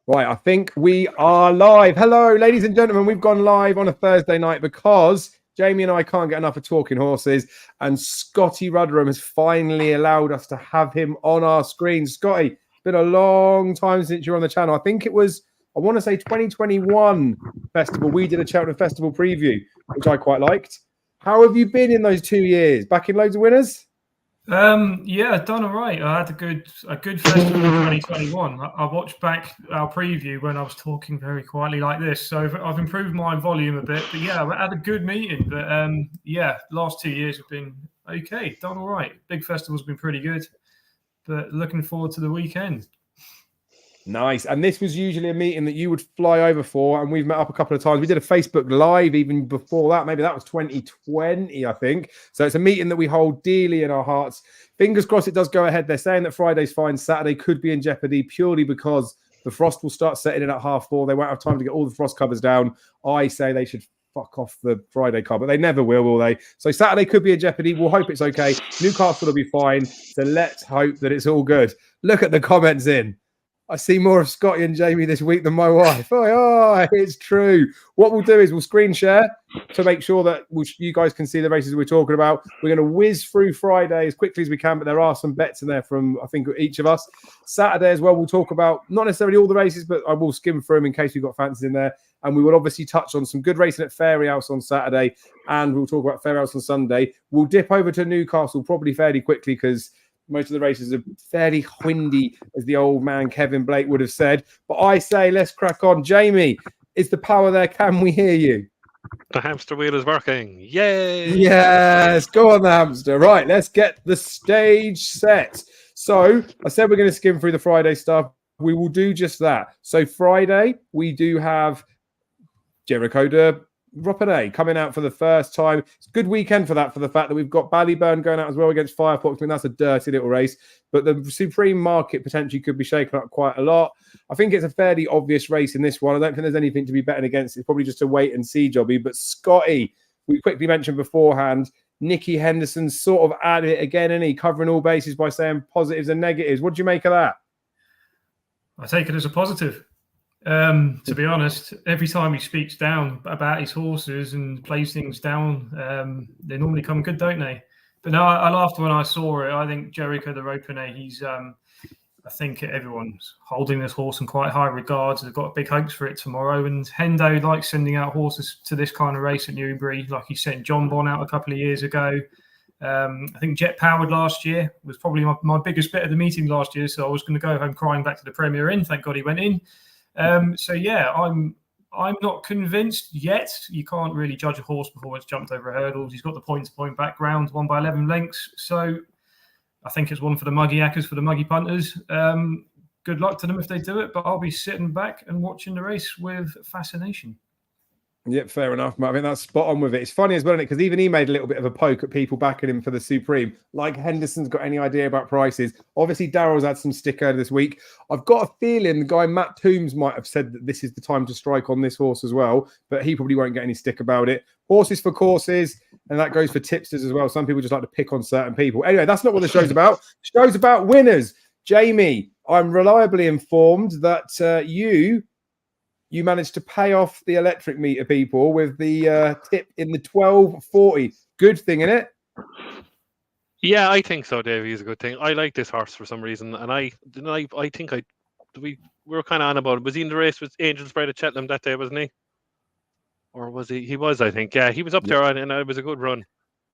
Right, I think we are live. Hello, ladies and gentlemen. We've gone live on a Thursday night because Jamie and I can't get enough of talking horses, and Scotty Rudderham has finally allowed us to have him on our screen. Scotty, it's been a long time since you're on the channel. I think it was, I want to say 2021 festival. We did a Cheltenham Festival preview, which I quite liked. How have you been in those 2 years? Back in loads of winners? Yeah, done all right. I had a good festival in 2021. I watched back our preview when I was talking very quietly like this, so I've improved my volume a bit. But yeah, I had a good meeting. But yeah, last 2 years have been okay, done all right. Big festival's been pretty good, but looking forward to the weekend. Nice. And this was usually a meeting that you would fly over for, and we've met up a couple of times. We did a Facebook Live even before that. Maybe that was 2020, I think. So it's a meeting that we hold dearly in our hearts. Fingers crossed it does go ahead. They're saying that Friday's fine. Saturday could be in jeopardy purely because the frost will start setting in at 4:30. They won't have time to get all the frost covers down. I say they should fuck off the Friday car, but they never will they? So Saturday could be in jeopardy. We'll hope it's okay. Newcastle will be fine. So let's hope that it's all good. Look at the comments in. I see more of Scotty and Jamie this week than my wife. Oh, it's true. What we'll do is we'll screen share to make sure that you guys can see the races we're talking about. We're going to whiz through Friday as quickly as we can, but there are some bets in there from, I think, each of us. Saturday as well, we'll talk about not necessarily all the races, but I will skim through them in case we've got fancies in there. And we will obviously touch on some good racing at Fairyhouse on Saturday, and we'll talk about Fairyhouse on Sunday. We'll dip over to Newcastle probably fairly quickly because most of the races are fairly windy, as the old man Kevin Blake would have said. But I say, let's crack on. Jamie, is the power there? Can we hear you? The hamster wheel is working. Yay! Yes, go on the hamster. Right, let's get the stage set. So I said we're going to skim through the Friday stuff. We will do just that. So Friday, we do have Jericho de Ropponais coming out for the first time. It's a good weekend for that, for the fact that we've got Ballyburn going out as well against Firefox. I mean, that's a dirty little race, but the Supreme market potentially could be shaken up quite a lot. I think it's a fairly obvious race in this one. I don't think there's anything to be betting against. It's probably just a wait and see jobby. But Scotty, we quickly mentioned beforehand, Nicky Henderson's sort of at it again, and he covering all bases by saying positives and negatives. What do you make of that? I take it as a positive. To be honest, every time he speaks down about his horses and plays things down, they normally come good, don't they? But no, I laughed when I saw it. I think Jericho de Ropponais, he's, I think everyone's holding this horse in quite high regards. They've got big hopes for it tomorrow. And Hendo likes sending out horses to this kind of race at Newbury, like he sent John Bon out a couple of years ago. I think Jet Powered last year was probably my biggest bet of the meeting last year. So I was going to go home crying back to the Premier Inn. Thank God he went in. So yeah, I'm not convinced yet. You can't really judge a horse before it's jumped over hurdles. He's got the point-to-point background, 1 by 11 lengths. So I think it's one for the muggy hackers, for the muggy punters. Good luck to them if they do it, but I'll be sitting back and watching the race with fascination. Yep, fair enough. I think that's spot on with it. It's funny as well, isn't it? Because even he made a little bit of a poke at people backing him for the Supreme. Like Henderson's got any idea about prices. Obviously, Darrell's had some stick earlier this week. I've got a feeling the guy Matt Toombs might have said that this is the time to strike on this horse as well, but he probably won't get any stick about it. Horses for courses, and that goes for tipsters as well. Some people just like to pick on certain people. Anyway, that's not what the show's about. The show's about winners. Jamie, I'm reliably informed that you managed to pay off the electric meter people with the tip in the 12.40. Good thing, isn't it? Yeah, I think so, Davey. Is a good thing. I like this horse for some reason, and I think we were kind of on about it. Was he in the race with Angel Spread at Cheltenham that day, wasn't he? Or was he? He was, I think. Yeah, he was up there, and it was a good run.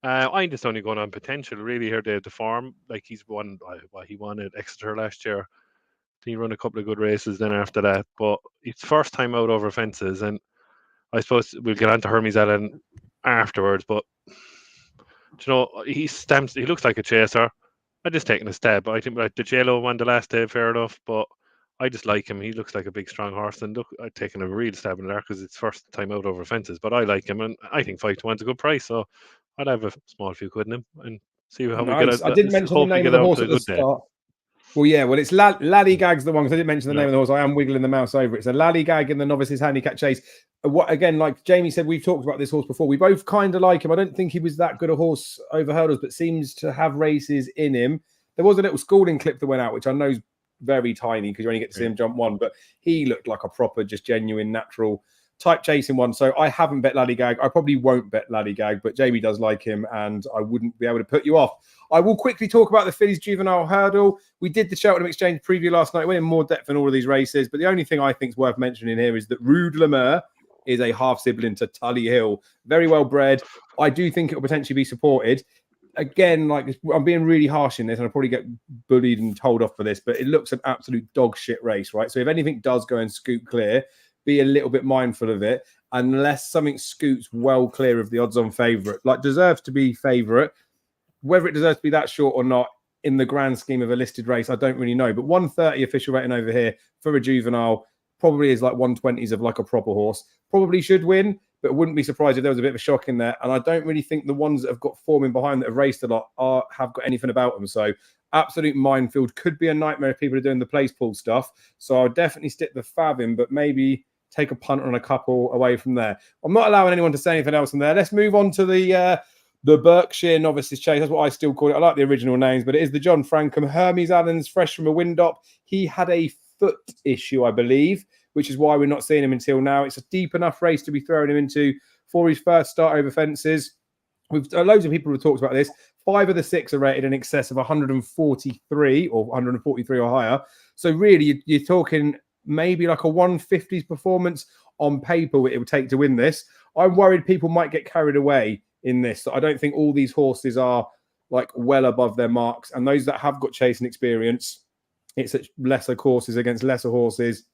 I'm just only going on potential, really, here, Dave, the form. Like, he won at Exeter last year. He run a couple of good races then after that, but it's first time out over fences, and I suppose we'll get on to Hermes Allen afterwards, but you know, he looks like a chaser. I'm just taking a stab. I think like the JLo won the last day, fair enough, but I just like him. He looks like a big, strong horse, and look, I've taken a real stab in there because it's first time out over fences, but I like him, and I think 5-1's a good price, so I'd have a small few quid in him and see how we get. I didn't mention the name of the horse at the start. Well, yeah, well, it's Laddygag's the one, because I didn't mention the name of the horse. I am wiggling the mouse over it. It's a Laddygag in the Novices Handicap Chase. Again, like Jamie said, we've talked about this horse before. We both kind of like him. I don't think he was that good a horse over hurdles, but seems to have races in him. There was a little schooling clip that went out, which I know is very tiny because you only get to see him jump one, but he looked like a proper, just genuine, natural type chasing one. So I haven't bet Laddygag. I probably won't bet Laddygag, but Jamie does like him, and I wouldn't be able to put you off. I will quickly talk about the Fillies Juvenile Hurdle. We did the Cheltenham Exchange preview last night. Went in more depth in all of these races, but the only thing I think is worth mentioning here is that Rude Lemur is a half sibling to Tully Hill. Very well bred. I do think it will potentially be supported. Again, like, I'm being really harsh in this, and I'll probably get bullied and told off for this, but it looks an absolute dog shit race, right? So if anything does go and scoot clear, be a little bit mindful of it, unless something scoots well clear of the odds-on favourite. Like, deserves to be favourite. Whether it deserves to be that short or not, in the grand scheme of a listed race, I don't really know. But 130 official rating over here for a juvenile probably is like 120s of like a proper horse. Probably should win, but wouldn't be surprised if there was a bit of a shock in there. And I don't really think the ones that have got form in behind that have raced a lot have got anything about them. So absolute minefield. Could be a nightmare if people are doing the place pool stuff. So I'll definitely stick the fav in, but maybe take a punt on a couple away from there. I'm not allowing anyone to say anything else in there. Let's move on to the Berkshire Novices Chase. That's what I still call it. I like the original names, but it is the John Frankham. Hermes Allen's fresh from a wind up. He had a foot issue, I believe, which is why we're not seeing him until now. It's a deep enough race to be throwing him into for his first start over fences. We've loads of people have talked about this. 5 of the 6 are rated in excess of 143 or 143 or higher. So really, you're talking maybe like a 150s performance on paper it would take to win this. I'm worried people might get carried away in this. So I don't think all these horses are like well above their marks. And those that have got chasing experience, it's at lesser courses against lesser horses.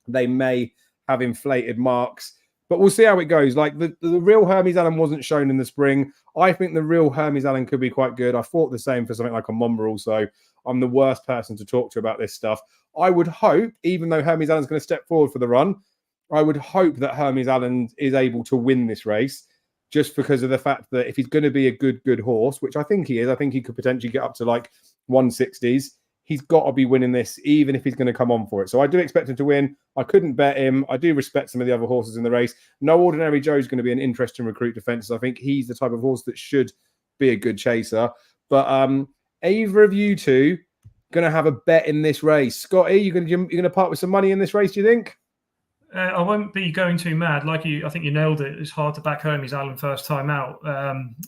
They may have inflated marks, but we'll see how it goes. Like the real Hermes Allen wasn't shown in the spring. I think the real Hermes Allen could be quite good. I thought the same for something like a Monbrel, so I'm the worst person to talk to about this stuff. I would hope, even though Hermes Allen's going to step forward for the run, I would hope that Hermes Allen is able to win this race, just because of the fact that if he's going to be a good horse, which I think he is, I think he could potentially get up to like 160s. He's got to be winning this, even if he's going to come on for it. So I do expect him to win. I couldn't bet him. I do respect some of the other horses in the race. No Ordinary Joe's going to be an interesting recruit defense. I think he's the type of horse that should be a good chaser. But either of you two going to have a bet in this race? Scotty, you're going to part with some money in this race, do you think? I won't be going too mad. Like you, I think you nailed it. It's hard to back Hermes Allen first time out.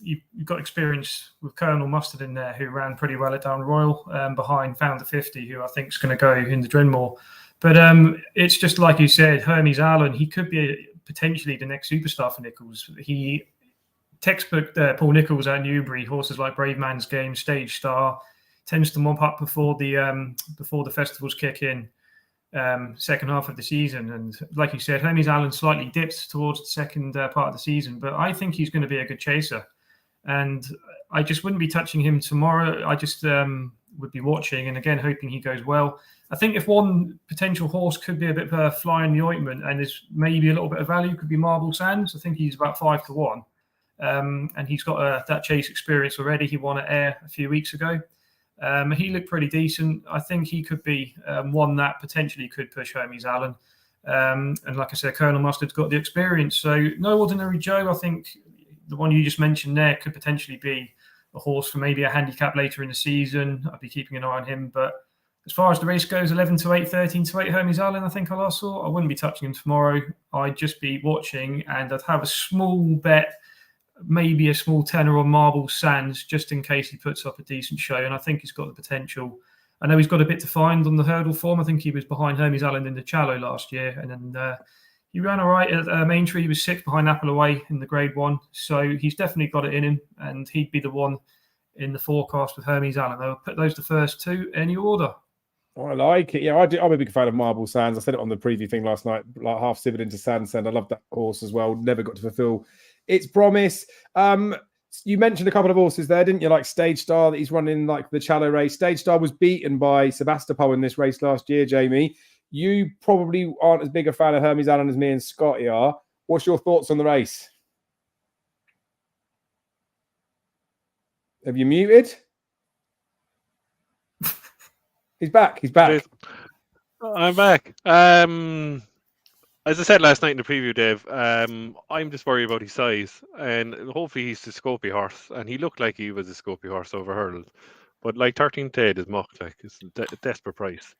You've got experience with Colonel Mustard in there, who ran pretty well at Down Royal, behind Founder 50, who I think is going to go in the Drenmore. But it's just like you said, Hermes Allen, he could be potentially the next superstar for Nichols. He textbook Paul Nichols at Newbury, horses like Brave Man's Game, Stage Star, tends to mop up before the festivals kick in. Second half of the season, and like you said, Hermes Allen slightly dipped towards the second part of the season, but I think he's going to be a good chaser, and I just wouldn't be touching him tomorrow. I just would be watching, and again hoping he goes well. I think if one potential horse could be a bit of a fly in the ointment and is maybe a little bit of value, could be Marble Sands. I think he's about 5-1, and he's got that chase experience already. He won at Ayr a few weeks ago. He looked pretty decent. I think he could be one that potentially could push Hermes Allen. And like I said, Colonel Mustard's got the experience. So No Ordinary Joe, I think the one you just mentioned there could potentially be a horse for maybe a handicap later in the season. I'd be keeping an eye on him. But as far as the race goes, 11-8, 13-8 Hermes Allen, I think I last saw. I wouldn't be touching him tomorrow. I'd just be watching, and I'd have a small bet, maybe a small tenner on Marble Sands, just in case he puts up a decent show. And I think he's got the potential. I know he's got a bit to find on the hurdle form. I think he was behind Hermes Allen in the Challow last year. And then he ran all right at Maintree. He was 6th behind Apple Away in the Grade 1. So he's definitely got it in him. And he'd be the one in the forecast with Hermes Allen. I'll put those the first two, any order. I like it. Yeah, I'm a big fan of Marble Sands. I said it on the preview thing last night, like half sibling into Sandsend. I love that horse as well. Never got to fulfill its promise. You mentioned a couple of horses there, didn't you? Like Stage Star, that he's running like the Challow race. Stage Star was beaten by Sebastopol in this race last year, Jamie. You probably aren't as big a fan of Hermes Allen as me and Scotty are. What's your thoughts on the race? Have you muted? He's back. He's back. I'm back. As I said last night in the preview, Dave, I'm just worried about his size, and hopefully he's the Scopy horse, and he looked like he was a Scopy horse over hurdle. But like 13 to 8 is muck, like it's a desperate price.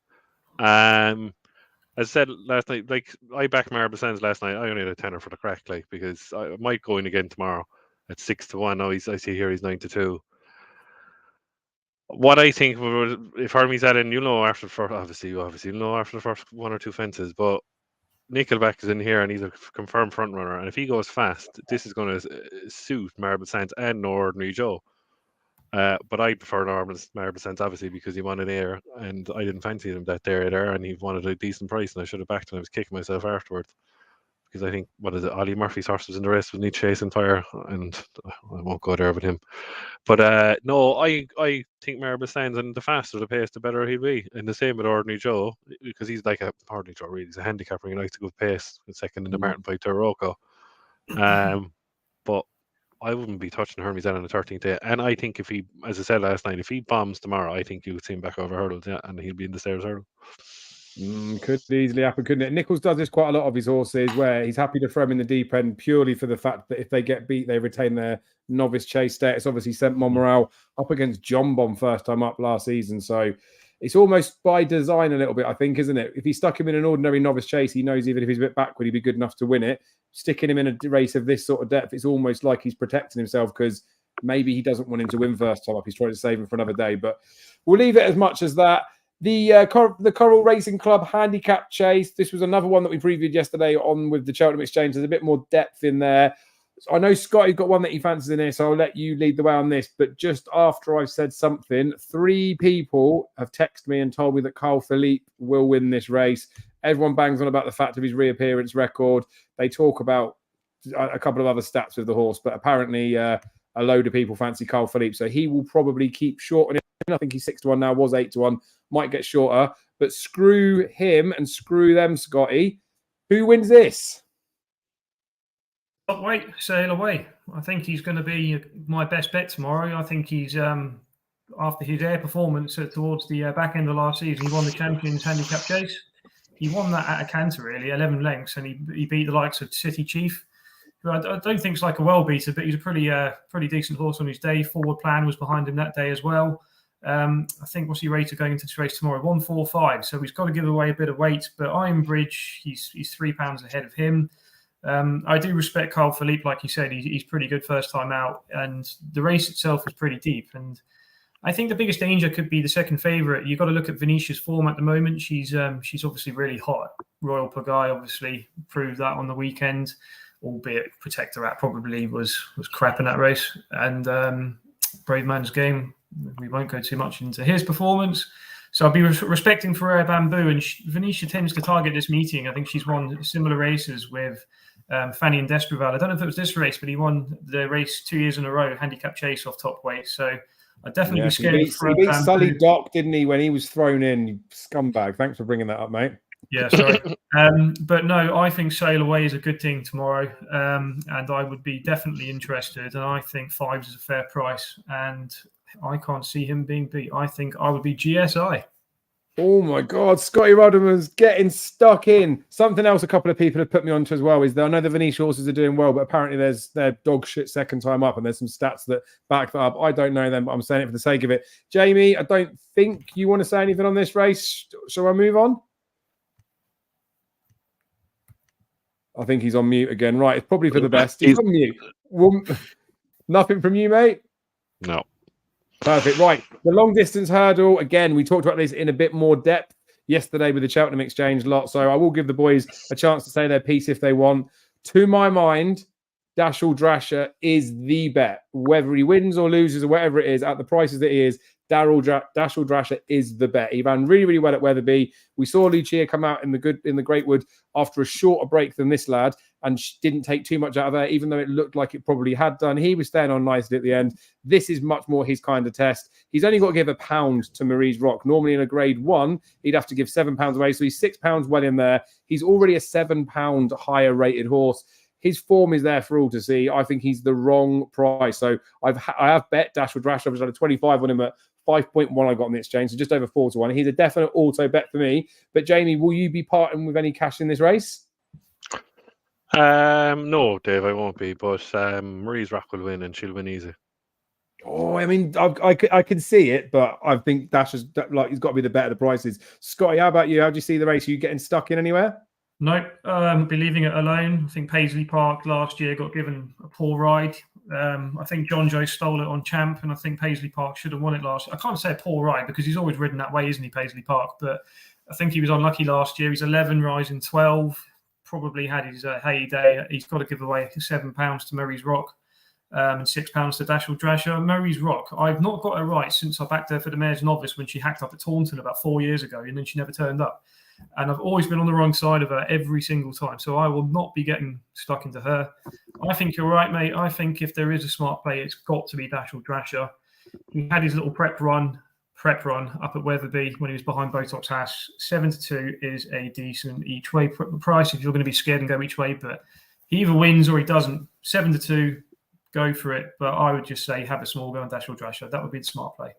As I said last night, like I backed Marble Sands last night. I only had a tenner for the crack, like because I might go in again tomorrow at 6-1. Now I see here he's 9-2. What I think if Hermie's at in, after the first, obviously after the first one or two fences, but Nickelback is in here and he's a confirmed front runner. And if he goes fast, this is going to suit Marble Sands and No Ordinary Joe. But I prefer Marble Sands obviously because he won an air and I didn't fancy him that day there and he wanted a decent price and I should have backed him. I was kicking myself afterwards because I think Ollie Murphy's horse was in the race with Need Chasing Fire and I won't go there with him. But no, I think Marble Sands, and the faster the pace, the better he'll be. And the same with Ordinary Joe, because he's like Ordinary Joe, really. He's a handicapper. He likes to go pace, second in the Martin by Taroko. But I wouldn't be touching Hermes on the 13th day. And I think if he, as I said last night, if he bombs tomorrow, I think you would see him back over hurdles, and he'll be in the stairs hurdle. Could easily happen, couldn't it? Nichols does this quite a lot of his horses, where he's happy to throw them in the deep end purely for the fact that if they get beat, they retain their novice chase status. Obviously, sent Monmoral up against John Bomb first time up last season, so it's almost by design a little bit, I think, isn't it? If he stuck him in an ordinary novice chase, he knows even if he's a bit backward, he'd be good enough to win it. Sticking him in a race of this sort of depth, it's almost like he's protecting himself because maybe he doesn't want him to win first time up. He's trying to save him for another day, but we'll leave it as much as that. The Coral Racing Club Handicap Chase. This was another one that we previewed yesterday on with the Cheltenham Exchange. There's a bit more depth in there. I know Scotty's got one that he fancies in here, so I'll let you lead the way on this. But just after I've said something, 3 people have texted me and told me that Carl Philippe will win this race. Everyone bangs on about the fact of his reappearance record. They talk about a couple of other stats with the horse, but apparently a load of people fancy Carl Philippe, so he will probably keep short on it. I think he's 6-1 now, was 8-1, might get shorter, but screw him and screw them, Scotty. Who wins this? Wait, sail away. I think he's going to be my best bet tomorrow. I think he's after his air performance towards the back end of last season, he won the Champions Handicap Chase. He won that at a canter, really, 11 lengths, and he beat the likes of City Chief, who I don't think is like a well beater, but he's a pretty decent horse on his day. Forward Plan was behind him that day as well. I think what's he rated going into this race tomorrow? 145. So he's got to give away a bit of weight. But Ironbridge, he's £3 ahead of him. I do respect Carl Philippe, like you said. He's pretty good first time out, and the race itself is pretty deep. And I think the biggest danger could be the second favourite. You've got to look at Venetia's form at the moment. She's obviously really hot. Royal Pagaille obviously proved that on the weekend, albeit Protector Rat probably was crap in that race. And Brave Man's Game, we won't go too much into his performance. So I'll be respecting Ferrer Bamboo, and Venetia tends to target this meeting. I think she's won similar races with Fanny and Despreval. I don't know if it was this race, but he won the race 2 years in a row, handicap chase off top weight. So I'd definitely be scared of Ferrer Bamboo. He beat Sully Dock, didn't he, when he was thrown in? You scumbag. Thanks for bringing that up, mate. Yeah, sorry. But no, I think Sail Away is a good thing tomorrow. And I would be definitely interested. And I think 5 is a fair price. And I can't see him being beat. I think I would be GSI. Oh my God, Scotty Rodman's getting stuck in. Something else a couple of people have put me onto as well is that I know the Venetia horses are doing well, but apparently they're dog shit second time up, and there's some stats that back that up. I don't know them, but I'm saying it for the sake of it. Jamie, I don't think you want to say anything on this race. Shall I move on? I think he's on mute again. Right, it's probably for the best. He's on mute. Nothing from you, mate? No. Perfect. Right. The long distance hurdle. Again, we talked about this in a bit more depth yesterday with the Cheltenham Exchange lot. So I will give the boys a chance to say their piece if they want. To my mind, Dashel Drasher is the bet. Whether he wins or loses or whatever it is, at the prices that he is, Dashel Drasher is the bet. He ran really, really well at Wetherby. We saw Lucia come out in the Greatwood after a shorter break than this lad, and didn't take too much out of there, even though it looked like it probably had done. He was staying on nicely at the end. This is much more his kind of test. He's only got to give £1 to Marie's Rock. Normally in a grade 1, he'd have to give £7 away. So he's £6 well in there. He's already a £7 higher rated horse. His form is there for all to see. I think he's the wrong price. So I have bet Dashel Drasher. I've had a 25 on him at 5.1 I got on the exchange, so just over 4-1. He's a definite auto bet for me. But Jamie, will you be parting with any cash in this race? No, Dave, I won't be. But Marie's Rock will win, and she'll win easy. Oh, I mean, I can see it, but I think Dash is like he's got to be the better the prices. Scotty, how about you? How do you see the race? Are you getting stuck in anywhere? No, be leaving it alone. I think Paisley Park last year got given a poor ride. I think John Joe stole it on Champ, and I think Paisley Park should have won it last year. I can't say a poor ride because he's always ridden that way, isn't he, Paisley Park? But I think he was unlucky last year. He's 11, rising 12. Probably had his heyday. He's got to give away £7 to Murray's Rock. And £6 to Dashel Drasher. Murray's Rock, I've not got her right since I backed her for the Mayor's Novice when she hacked up at Taunton about 4 years ago, and then she never turned up. And I've always been on the wrong side of her every single time. So I will not be getting stuck into her. I think you're right, mate. I think if there is a smart play, it's got to be Dashel Drasher. He had his little prep run up at Weatherby when he was behind Botox Haas. 7-2 is a decent each way price if you're going to be scared and go each way. But he either wins or he doesn't. 7-2. Go for it, but I would just say have a small go on Dashel Drasher. That would be the smart play.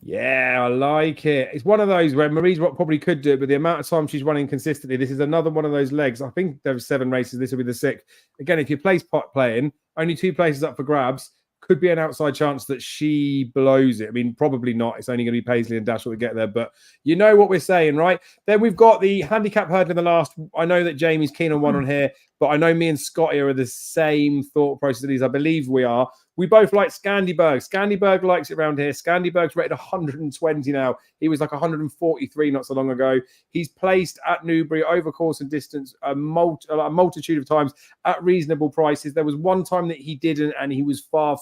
Yeah, I like it. It's one of those where Marie's Rock probably could do it, but the amount of time she's running consistently, this is another one of those legs. I think there's 7 races. This will be the 6th. Again, if you place pot playing, only 2 places up for grabs. Could be an outside chance that she blows it. I mean, probably not. It's only going to be Paisley and Dashel to get there, but you know what we're saying, right? Then we've got the handicap hurdle in the last. I know that Jamie's keen on one on here, but I know me and Scotty are the same thought process of these. I believe we are. We both like Scandiberg. Scandiberg likes it around here. Scandiberg's rated 120 now. He was like 143 not so long ago. He's placed at Newbury over course and distance a multitude of times at reasonable prices. There was one time that he didn't, and he was far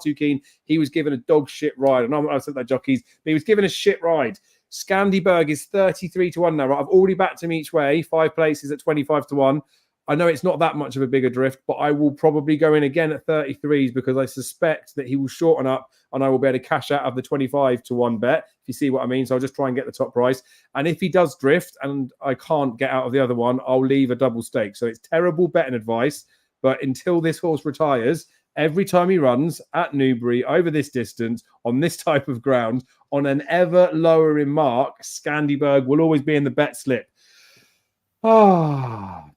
too keen. He was given a dog shit ride. And I said that jockeys, but he was given a shit ride. Scandiberg is 33-1 now. Right? I've already backed him each way, 5 places at 25-1. I know it's not that much of a bigger drift, but I will probably go in again at 33s because I suspect that he will shorten up and I will be able to cash out of the 25-1 bet, if you see what I mean. So I'll just try and get the top price. And if he does drift and I can't get out of the other one, I'll leave a double stake. So it's terrible betting advice, but until this horse retires, every time he runs at Newbury over this distance on this type of ground on an ever lowering mark, Scandiberg will always be in the bet slip.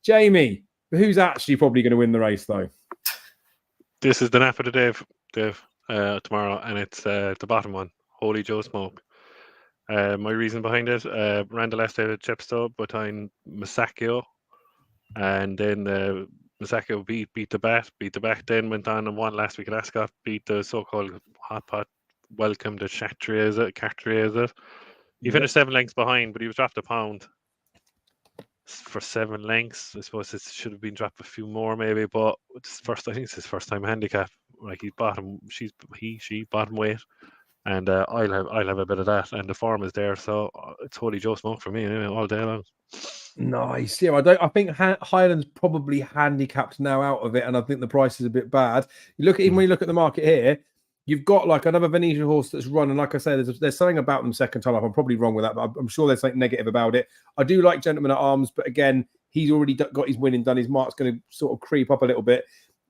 Jamie, who's actually probably going to win the race, though? This is the nap of the day, Dave, tomorrow, and it's the bottom one, Holy Joe Smoke. My reason behind it, ran the last day at Chepstow behind Masaccio, and then Masaccio beat the back, then went on and won last week at Ascot, beat the so-called hot pot, welcome to Chartrier, is it? He finished 7 lengths behind, but he was dropped a pound. For 7 lengths, I suppose it should have been dropped a few more, maybe. But I think it's his first time handicap. Like he bottom weight, and I'll have a bit of that. And the form is there, so it's Holy Joe Smoke for me anyway, all day long. Nice. Yeah, I think Highland's probably handicapped now out of it, and I think the price is a bit bad. You look at even when you look at the market here. You've got like another Venetia horse that's run, and like I say, there's something about them second time up. I'm probably wrong with that, but I'm sure there's something negative about it. I do like Gentleman at Arms, but again, he's already got his winning done. His mark's going to sort of creep up a little bit.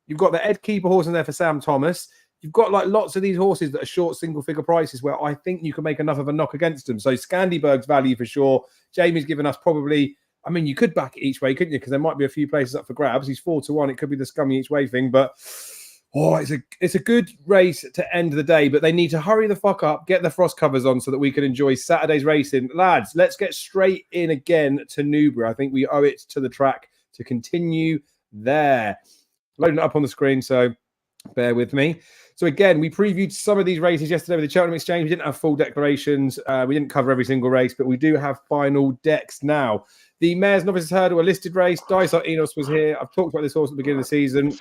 You've got the Ed Keeper horse in there for Sam Thomas. You've got like lots of these horses that are short single figure prices where I think you can make enough of a knock against them. So Scandiberg's value for sure. Jamie's given us probably, I mean, you could back it each way, couldn't you? Because there might be a few places up for grabs. He's 4-1. It could be the scummy each way thing, but it's a good race to end the day, but they need to hurry the fuck up, get the frost covers on so that we can enjoy Saturday's racing. Lads, let's get straight in again to Newbury. I think we owe it to the track to continue there. Loading it up on the screen, so bear with me. So again, we previewed some of these races yesterday with the Cheltenham Exchange. We didn't have full declarations. We didn't cover every single race, but we do have final decks now. The Mayor's Novices Hurdle, a listed race. Dysart Enos was here. I've talked about this horse at the beginning of the season.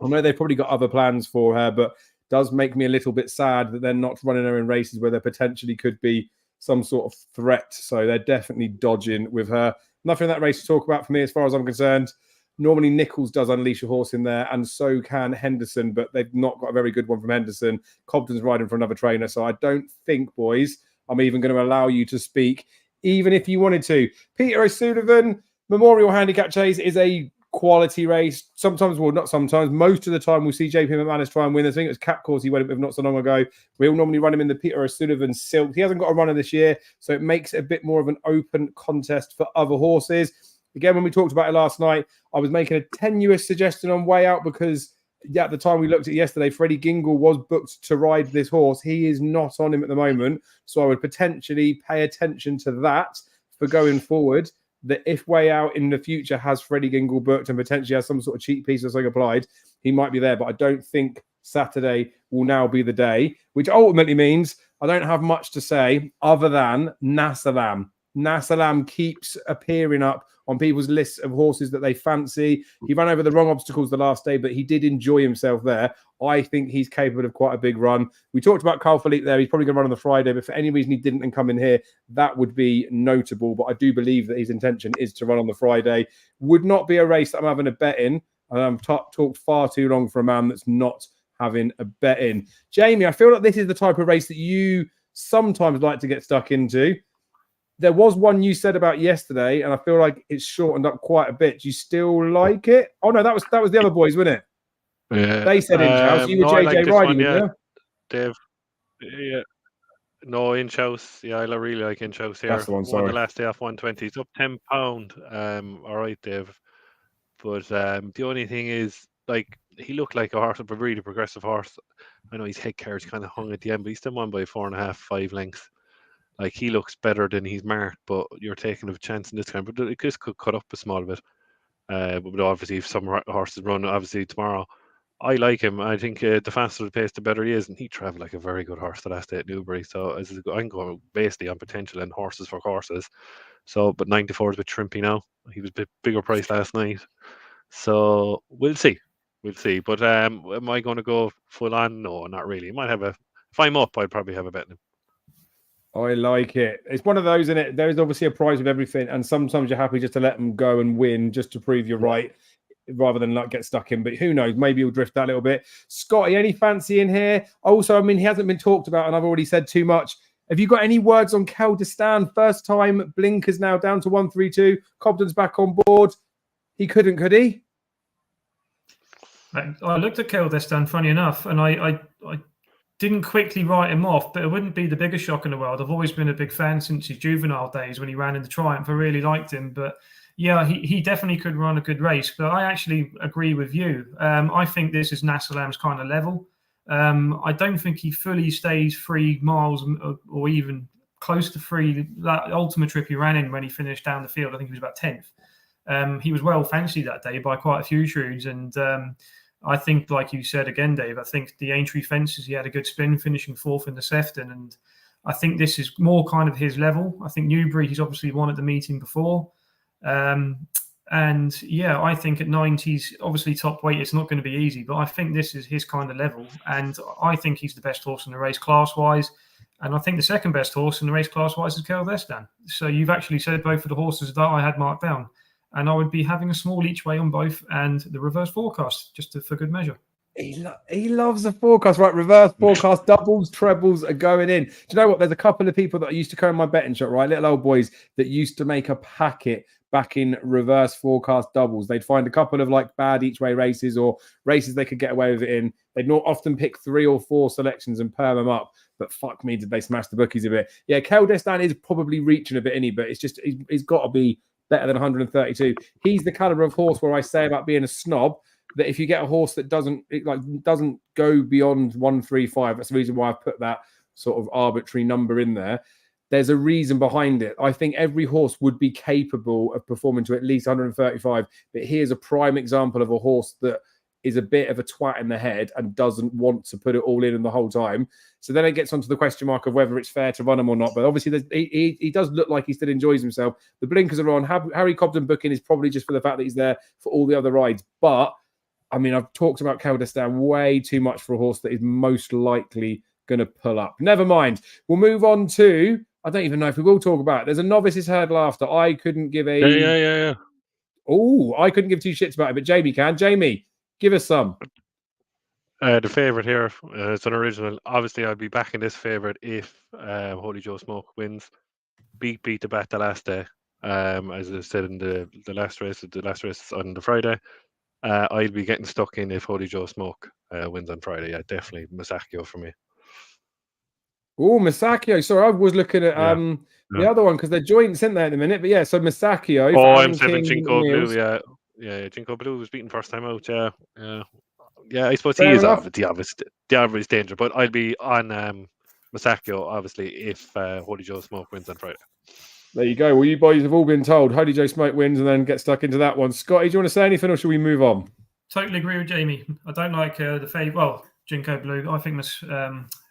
I know they've probably got other plans for her, but does make me a little bit sad that they're not running her in races where there potentially could be some sort of threat. So they're definitely dodging with her. Nothing in that race to talk about for me as far as I'm concerned. Normally Nichols does unleash a horse in there, and so can Henderson, but they've not got a very good one from Henderson. Cobden's riding for another trainer, so I don't think, boys, I'm even going to allow you to speak, even if you wanted to. Peter O'Sullivan, Memorial Handicap Chase is a quality race. Sometimes, well, not sometimes, most of the time we'll see JP McManus try and win. I think it was Cap Course he went with not so long ago. We'll normally run him in the Peter O'Sullivan Silk. He hasn't got a runner this year, so it makes it a bit more of an open contest for other horses. Again, when we talked about it last night, I was making a tenuous suggestion on way out because at the time we looked at yesterday, Freddie Gingle was booked to ride this horse. He is not on him at the moment. So I would potentially pay attention to that for going forward. That if Way Out in the future has Freddie Gingle booked and potentially has some sort of cheap piece or something applied, he might be there. But I don't think Saturday will now be the day, which ultimately means I don't have much to say other than Nasalam. Nasalam keeps appearing up on people's lists of horses that they fancy. He ran over the wrong obstacles the last day, but he did enjoy himself there. I think he's capable of quite a big run. We talked about Carl Philippe there. He's probably going to run on the Friday, but for any reason he didn't and come in here, that would be notable. But I do believe that his intention is to run on the Friday. Would not be a race that I'm having a bet in. I've talked far too long for a man that's not having a bet in. Jamie, I feel like this is the type of race that you sometimes like to get stuck into. There was one you said about yesterday, and I feel like it's shortened up quite a bit. Do you still like it? Oh no, that was the other boys, wasn't it? Yeah. They said Inch House. You were JJ riding, yeah. Dave. Yeah. No, Inch House. Yeah, I really like Inch House here. That's the one, sorry. The last day off 120. It's up £10. All right, Dave. But the only thing is, like, he looked like a horse, a really progressive horse. I know his head carriage kind of hung at the end, but he's still won by 4.5, 5 lengths. Like, he looks better than he's marked, but you're taking a chance in this kind. But it just could cut up a small bit. But obviously, if some horses run, obviously tomorrow, I like him. I think the faster the pace, the better he is, and he travelled like a very good horse the last day at Newbury. So I'm going basically on potential and horses for courses. So, but 94 is a bit shrimpy now. He was a bit bigger price last night. So we'll see. But am I going to go full on? No, not really. Might have if I'm up, I'd probably have a bet in him. I like it. It's one of those, isn't it? There's obviously a prize with everything, and sometimes you're happy just to let them go and win, just to prove you're right, rather than like get stuck in. But who knows? Maybe he'll drift that a little bit. Scotty, any fancy in here? Also, I mean, he hasn't been talked about, and I've already said too much. Have you got any words on Keldestan? First time blinkers now down to 132. Cobden's back on board. He couldn't, could he? I looked at Keldestan, funny enough, and I didn't quickly write him off, but it wouldn't be the biggest shock in the world. I've always been a big fan since his juvenile days when he ran in the Triumph. I really liked him. But yeah, he definitely could run a good race. But I actually agree with you. I think this is Nasalam's kind of level. I don't think he fully stays 3 miles or even close to 3. That ultimate trip he ran in when he finished down the field, I think he was about 10th. He was well fancied that day by quite a few shrewds. And I think, like you said again, Dave, I think the Aintree Fences, he had a good spin, finishing 4th in the Sefton. And I think this is more kind of his level. I think Newbury, he's obviously won at the meeting before. And yeah, I think at 90s, obviously top weight, it's not going to be easy, but I think this is his kind of level. And I think he's the best horse in the race class-wise. And I think the second best horse in the race class-wise is Keldestan. So you've actually said both of the horses that I had marked down. And I would be having a small each way on both and the reverse forecast, just for good measure. He loves the forecast, right? Reverse forecast, doubles, trebles are going in. Do you know what? There's a couple of people that used to come in my betting shop, right? Little old boys that used to make a packet back in reverse forecast doubles. They'd find a couple of like bad each way races or races they could get away with it in. They'd not often pick 3 or 4 selections and perm them up. But fuck me, did they smash the bookies a bit? Yeah, Keldestan is probably reaching a bit, isn't he? But it's just he's got to be better than 132. He's the caliber of horse where I say about being a snob that if you get a horse that doesn't go beyond 135, that's the reason why I've put that sort of arbitrary number in there. There's a reason behind it. I think every horse would be capable of performing to at least 135, but here's a prime example of a horse that is a bit of a twat in the head and doesn't want to put it all in the whole time. So then it gets onto the question mark of whether it's fair to run him or not. But obviously, he does look like he still enjoys himself. The blinkers are on. Harry Cobden booking is probably just for the fact that he's there for all the other rides. But, I mean, I've talked about Keldestan way too much for a horse that is most likely going to pull up. Never mind. We'll move on to, I don't even know if we will talk about it. There's a novice's hurdle after. I couldn't give a... Yeah. Oh, I couldn't give 2 shits about it, but Jamie can. Jamie, give us some. The favourite here, it's an original. Obviously, I'll be backing this favourite if Holy Joe Smoke wins. Beat the bat the last day. As I said in the last race on the Friday. I'll be getting stuck in if Holy Joe Smoke wins on Friday. Yeah, definitely Masaccio for me. Oh, Masaccio. Sorry, I was looking at the other one because they're joints, isn't they, at the minute? But yeah, so Masaccio. Oh, I'm 7 Jinko Blue. Yeah, Jinko Blue was beaten first time out. Yeah. Yeah, I suppose Fair he is enough. the obvious danger. But I'll be on Masakio, obviously, if Holy Joe Smoke wins on Friday. There you go. Well, you boys have all been told Holy Joe Smoke wins and then get stuck into that one. Scotty, do you want to say anything or shall we move on? Totally agree with Jamie. I don't like the favourite. Well, Jinko Blue. I think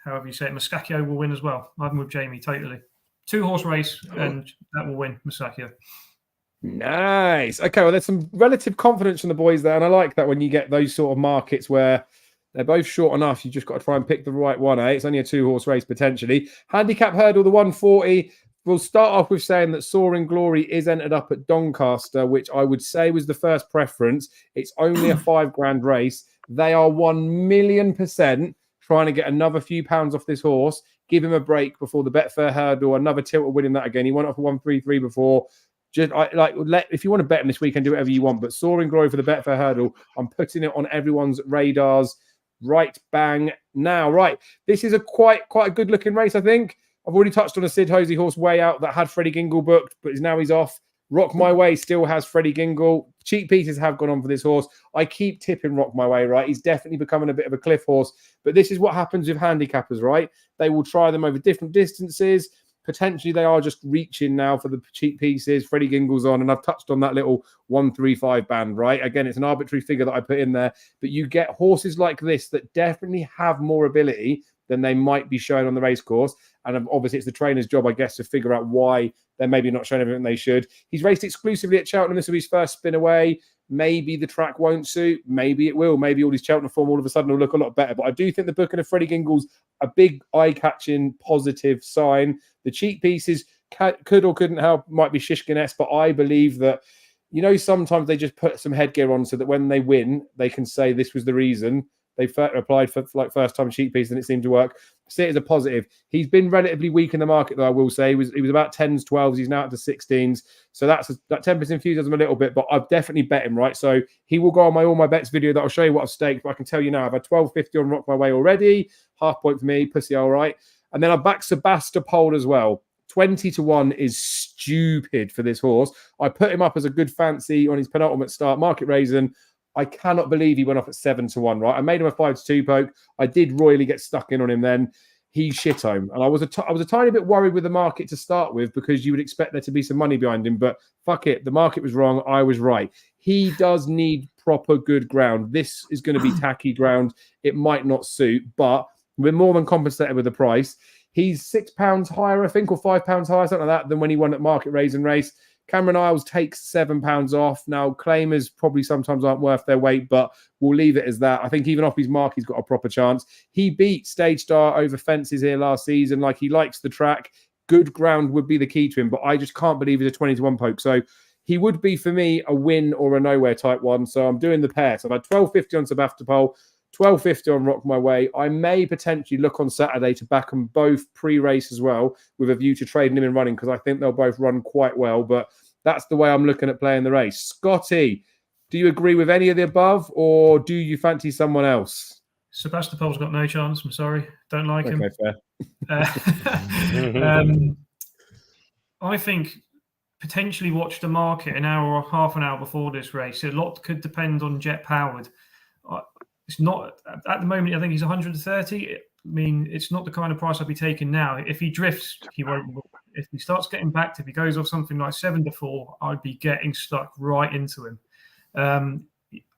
however you say it, Masakio will win as well. I'm with Jamie totally. 2-horse race and that will win Masakio. Nice. Okay, well, there's some relative confidence from the boys there, and I like that when you get those sort of markets where they're both short enough. You just got to try and pick the right one, eh? It's only a 2-horse race potentially. Handicap hurdle, the 140. We'll start off with saying that Soaring Glory is entered up at Doncaster, which I would say was the first preference. It's only a £5,000 race. They are 1,000,000% trying to get another few pounds off this horse. Give him a break before the Betfair hurdle. Another tilt of winning that again. He went off 133 before. If you want to bet him this weekend, do whatever you want. But Soaring Glory for the Betfair hurdle, I'm putting it on everyone's radars right bang now. Right, this is a quite a good looking race, I think. I've already touched on a Sid Hosey horse way out that had Freddie Gingle booked, but now he's off. Rock My Way still has Freddie Gingle. Cheap pieces have gone on for this horse. I keep tipping Rock My Way, right? He's definitely becoming a bit of a cliff horse. But this is what happens with handicappers, right? They will try them over different distances. Potentially, they are just reaching now for the cheap pieces. Freddie Gingle's on, and I've touched on that little 135 band, right? Again, it's an arbitrary figure that I put in there. But you get horses like this that definitely have more ability than they might be showing on the race course. And obviously, it's the trainer's job, I guess, to figure out why they're maybe not showing everything they should. He's raced exclusively at Cheltenham. This will be his first spin away. Maybe the track won't suit. Maybe it will. Maybe all his Cheltenham form all of a sudden will look a lot better. But I do think the booking of Freddie Gingle's a big eye-catching positive sign. The cheap pieces could or couldn't help. Might be Shishkin-esque, but I believe that, you know, sometimes they just put some headgear on so that when they win, they can say this was the reason. They applied for like first-time cheap piece and it seemed to work. See it as a positive. He's been relatively weak in the market, though, I will say. He was about 10s, 12s. He's now up to 16s. So that tempers enthusiasm a little bit, but I've definitely bet him, right? So he will go on my All My Bets video that I'll show you what I've staked, but I can tell you now, I've had 12.50 on Rock My Way already. Half point for me, pussy all right. And then I've backed Sebastopol as well. 20-1 is stupid for this horse. I put him up as a good fancy on his penultimate start, market raising. I cannot believe he went off at 7-1, right? I made him a 5-2 poke. I did royally get stuck in on him then. He shit home. And I was a tiny bit worried with the market to start with because you would expect there to be some money behind him. But fuck it. The market was wrong. I was right. He does need proper good ground. This is going to be tacky ground. It might not suit, but we're more than compensated with the price. He's £6 higher, I think, or £5 higher, something like that, than when he won at market raising race. Cameron Isles takes £7 off. Now, claimers probably sometimes aren't worth their weight, but we'll leave it as that. I think even off his mark, he's got a proper chance. He beat Stage Star over fences here last season. Like, he likes the track. Good ground would be the key to him, but I just can't believe he's a 20-1 poke. So he would be, for me, a win or a nowhere type one. So I'm doing the pair. So I've had 12.50 on Sebastopol, 12.50 on Rock My Way. I may potentially look on Saturday to back them both pre-race as well, with a view to trading them in running, because I think they'll both run quite well. But that's the way I'm looking at playing the race. Scotty, do you agree with any of the above, or do you fancy someone else? Sebastopol's got no chance. I'm sorry. Don't like him. Okay, fair. I think potentially watch the market an hour or half an hour before this race. A lot could depend on Jet Powered. It's not at the moment. I think he's 130. I mean, it's not the kind of price I'd be taking now. If he drifts, he won't. If he starts getting backed, if he goes off something like 7-4, I'd be getting stuck right into him.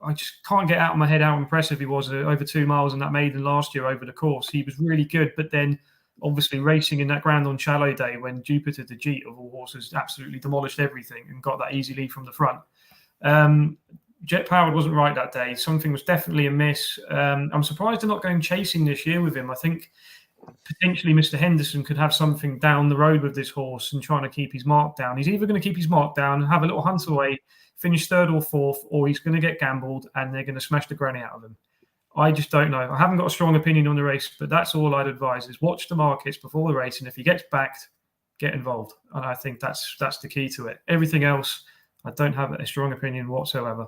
I just can't get out of my head how impressive he was over 2 miles in that maiden last year over the course. He was really good, but then obviously racing in that ground on Shallow Day when Jupiter the Jeet of all horses absolutely demolished everything and got that easy lead from the front. Jet Powered wasn't right that day. Something was definitely amiss. I'm surprised they're not going chasing this year with him. I think potentially Mr. Henderson could have something down the road with this horse and trying to keep his mark down. He's either going to keep his mark down and have a little hunt away, finish third or fourth, or he's going to get gambled and they're going to smash the granny out of him. I just don't know. I haven't got a strong opinion on the race, but that's all I'd advise is watch the markets before the race. And if he gets backed, get involved. And I think that's the key to it. Everything else, I don't have a strong opinion whatsoever.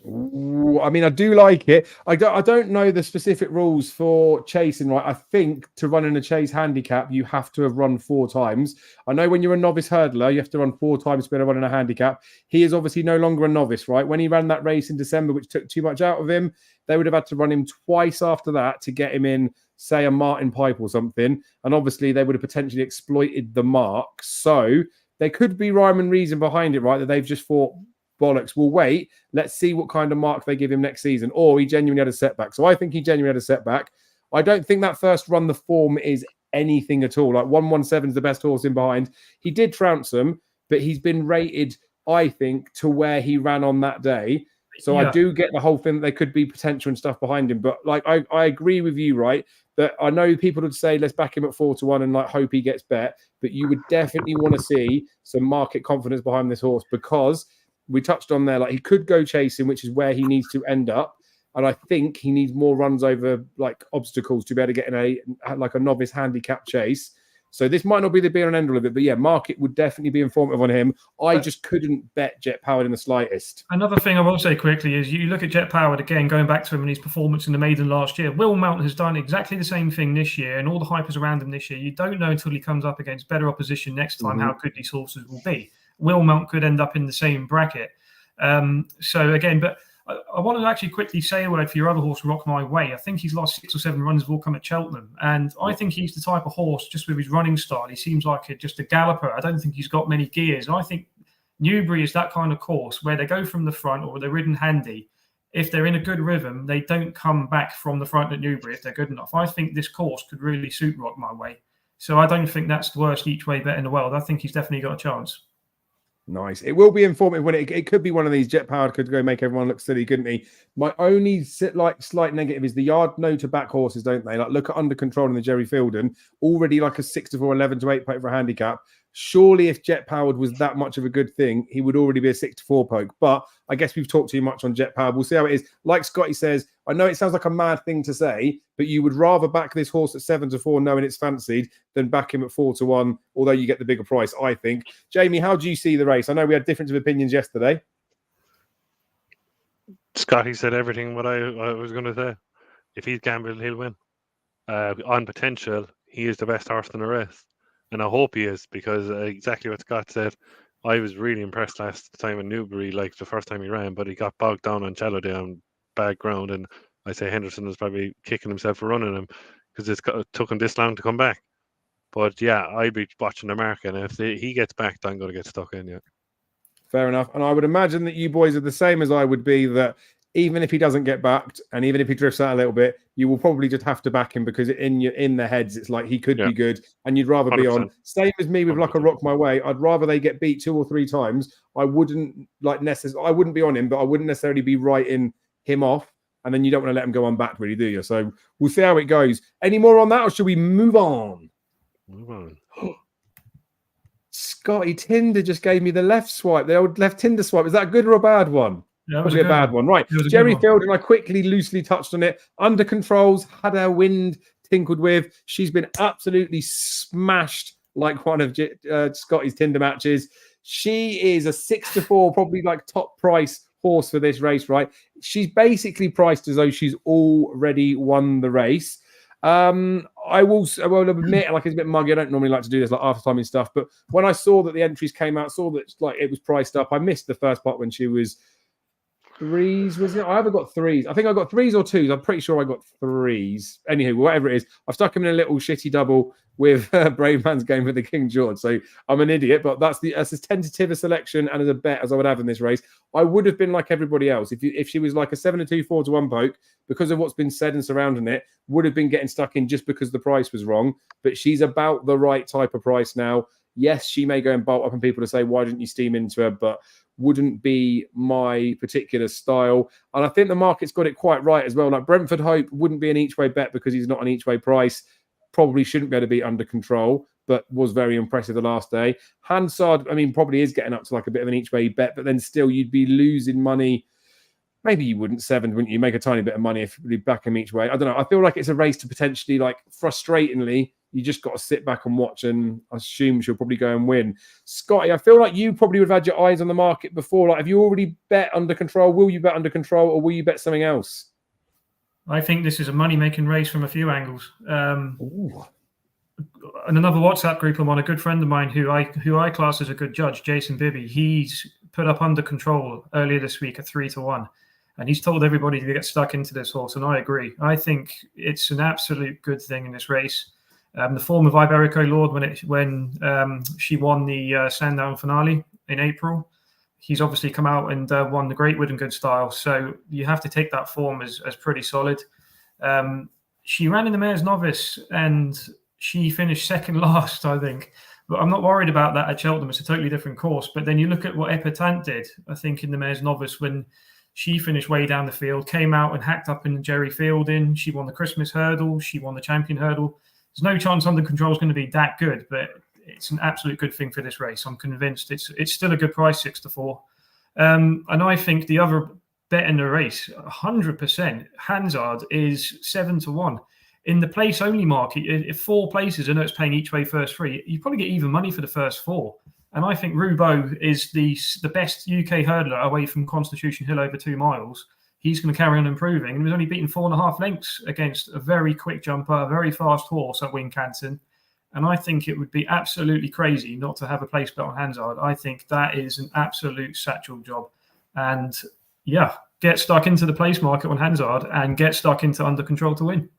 Ooh, I mean, I do like it. I don't know the specific rules for chasing, right? I think to run in a chase handicap, you have to have run 4 times. I know when you're a novice hurdler, you have to run 4 times to be able to run in a handicap. He is obviously no longer a novice, right? When he ran that race in December, which took too much out of him, they would have had to run him twice after that to get him in, say, a Martin Pipe or something. And obviously, they would have potentially exploited the mark. So there could be rhyme and reason behind it, right? That they've just thought, bollocks, we'll wait. Let's see what kind of mark they give him next season. Or he genuinely had a setback. So I think he genuinely had a setback. I don't think that first run, the form is anything at all. Like 117 is the best horse in behind. He did trounce them, but he's been rated, I think, to where he ran on that day. So I do get the whole thing that there could be potential and stuff behind him. But like I agree with you, right? That I know people would say, let's back him at 4-1 and like hope he gets bet. But you would definitely want to see some market confidence behind this horse, because we touched on there, like he could go chasing, which is where he needs to end up. And I think he needs more runs over like obstacles to be able to get in a novice handicap chase. So this might not be the be and end all of it, but yeah, market would definitely be informative on him. I just couldn't bet Jet Powered in the slightest. Another thing I will say quickly is you look at Jet Powered again, going back to him and his performance in the maiden last year. Will Mount has done exactly the same thing this year, and all the hype is around him this year. You don't know until he comes up against better opposition next time how good these horses will be. Will Mount could end up in the same bracket. So again, but I want to actually quickly say a word for your other horse, Rock My Way. I think his last 6 or 7 runs have all come at Cheltenham, and I think he's the type of horse, just with his running style, he seems like just a galloper. I don't think he's got many gears. And I think Newbury is that kind of course where they go from the front or they're ridden handy. If they're in a good rhythm, they don't come back from the front at Newbury if they're good enough. I think this course could really suit Rock My Way. So I don't think that's the worst each way bet in the world. I think he's definitely got a chance. Nice. It will be informative when it could be one of these. Jet Powered could go make everyone look silly, couldn't he? My only slight negative is the yard no to back horses, don't they? Like look at Under Control in the Jerry Fielden, already like a 6-4, 11-8 poke for a handicap. Surely if Jet Powered was that much of a good thing, he would already be a 6-4 poke. But I guess we've talked too much on Jet Powered. We'll see how it is. Like Scotty says, I know it sounds like a mad thing to say, but you would rather back this horse at 7-4 knowing it's fancied than back him at 4-1, although you get the bigger price, I think. Jamie, how do you see the race? I know we had difference of opinions yesterday. Scotty said everything what I was going to say. If he's gambled, he'll win. On potential, he is the best horse in the race. And I hope he is, because exactly what Scott said, I was really impressed last time in Newbury, like the first time he ran, but he got bogged down on Shallow Day on bad ground. And I say Henderson was probably kicking himself for running him because it took him this long to come back. But yeah, I'd be watching the market. And if he gets back, I'm going to get stuck in. Yeah. Fair enough. And I would imagine that you boys are the same as I would be, that even if he doesn't get backed and even if he drifts out a little bit, you will probably just have to back him, because in their heads, it's like he could be good and you'd rather 100%. Be on. Same as me with 100%. Like a Rock My Way. I'd rather they get beat 2 or 3 times. I wouldn't I wouldn't be on him, but I wouldn't necessarily be writing him off. And then you don't want to let him go unbacked, really, do you? So we'll see how it goes. Any more on that, or should we move on? Move on. Scotty Tinder just gave me the left swipe, the old left Tinder swipe. Is that a good or a bad one? Yeah, probably a bad one. Right. Jerry Field, and I quickly, loosely touched on it. Under Controls, had her wind tinkled with. She's been absolutely smashed like one of Scotty's Tinder matches. She is a 6-4, probably like top price horse for this race, right? She's basically priced as though she's already won the race. I will admit, like it's a bit muggy. I don't normally like to do this like after time and stuff, but when I saw that the entries came out, saw that like it was priced up, I missed the first part when she was 3s, was it? I haven't got 3s. I think I got 3s or 2s. I'm pretty sure I got 3s. Anywho, whatever it is, I've stuck him in a little shitty double with Brave Man's Game with the King George. So I'm an idiot, but that's as tentative a selection and as a bet as I would have in this race. I would have been like everybody else. If she was like a 7-2, 4-1 poke, because of what's been said and surrounding it, would have been getting stuck in just because the price was wrong. But she's about the right type of price now. Yes, she may go and bolt up on people to say, why didn't you steam into her? But wouldn't be my particular style. And I think the market's got it quite right as well. Like Brentford Hope wouldn't be an each way bet because he's not an each way price. Probably shouldn't be able to be Under Control, but was very impressive the last day. Hansard, I mean, probably is getting up to like a bit of an each way bet, but then still you'd be losing money. Maybe you wouldn't 7, wouldn't you? Make a tiny bit of money if you back him each way. I don't know. I feel like it's a race to potentially, like, frustratingly, you just got to sit back and watch, and I assume she'll probably go and win. Scotty, I feel like you probably would have had your eyes on the market before. Like, have you already bet Under Control? Will you bet Under Control, or will you bet something else? I think this is a money-making race from a few angles. Ooh. In another WhatsApp group I'm on, a good friend of mine who I class as a good judge, Jason Bibby, he's put up Under Control earlier this week at 3-1. And he's told everybody to get stuck into this horse, and I agree. I think it's an absolute good thing in this race. The form of Iberico Lord when she won the Sandown finale in April, he's obviously come out and won the Greatwood in good style. So you have to take that form as pretty solid. She ran in the Mayor's Novice and she finished second last, I think. But I'm not worried about that at Cheltenham. It's a totally different course. But then you look at what Epatant did, I think, in the Mayor's Novice when she finished way down the field, came out and hacked up in the Jerry Fielding. She won the Christmas Hurdle. She won the Champion Hurdle. There's no chance Under Control is going to be that good, but it's an absolute good thing for this race. I'm convinced it's still a good price, 6-4. And I think the other bet in the race, 100%, Hansard is 7-1. In the place only market, if 4 places, I know it's paying each way first 3, you probably get even money for the first 4. And I think Roubaud is the best UK hurdler away from Constitution Hill over 2 miles. He's going to carry on improving. And he was only beaten 4.5 lengths against a very quick jumper, a very fast horse at Wincanton. And I think it would be absolutely crazy not to have a place bet on Hansard. I think that is an absolute satchel job. And yeah, get stuck into the place market on Hansard and get stuck into Under Control to win.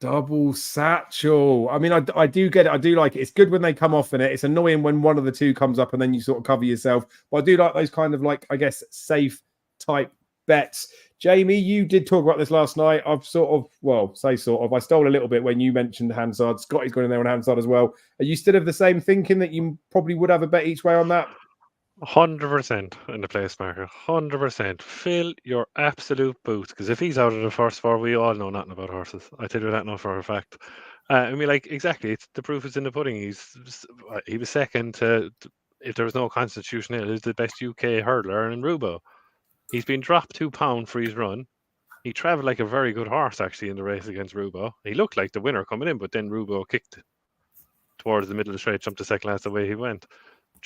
Double satchel. I mean, I do get it. I do like it. It's good when they come off in it. It's annoying when one of the two comes up and then you sort of cover yourself. But I do like those kind of, like, I guess, safe type bets. Jamie, you did talk about this last night. I've I stole a little bit when you mentioned Hansard. Scotty's gone in there on Hansard as well. Are you still of the same thinking that you probably would have a bet each way on that? 100% in the place market. 100%. Fill your absolute boot, because if he's out of the first 4, we all know nothing about horses. I tell you that now for a fact. I mean, like, exactly. The proof is in the pudding. He was second to, if there was no Constitution Hill, he's the best UK hurdler in Roubaud. He's been dropped £2 for his run. He travelled like a very good horse, actually, in the race against Roubaud. He looked like the winner coming in, but then Roubaud kicked towards the middle of the straight, jumped the second last, the way he went.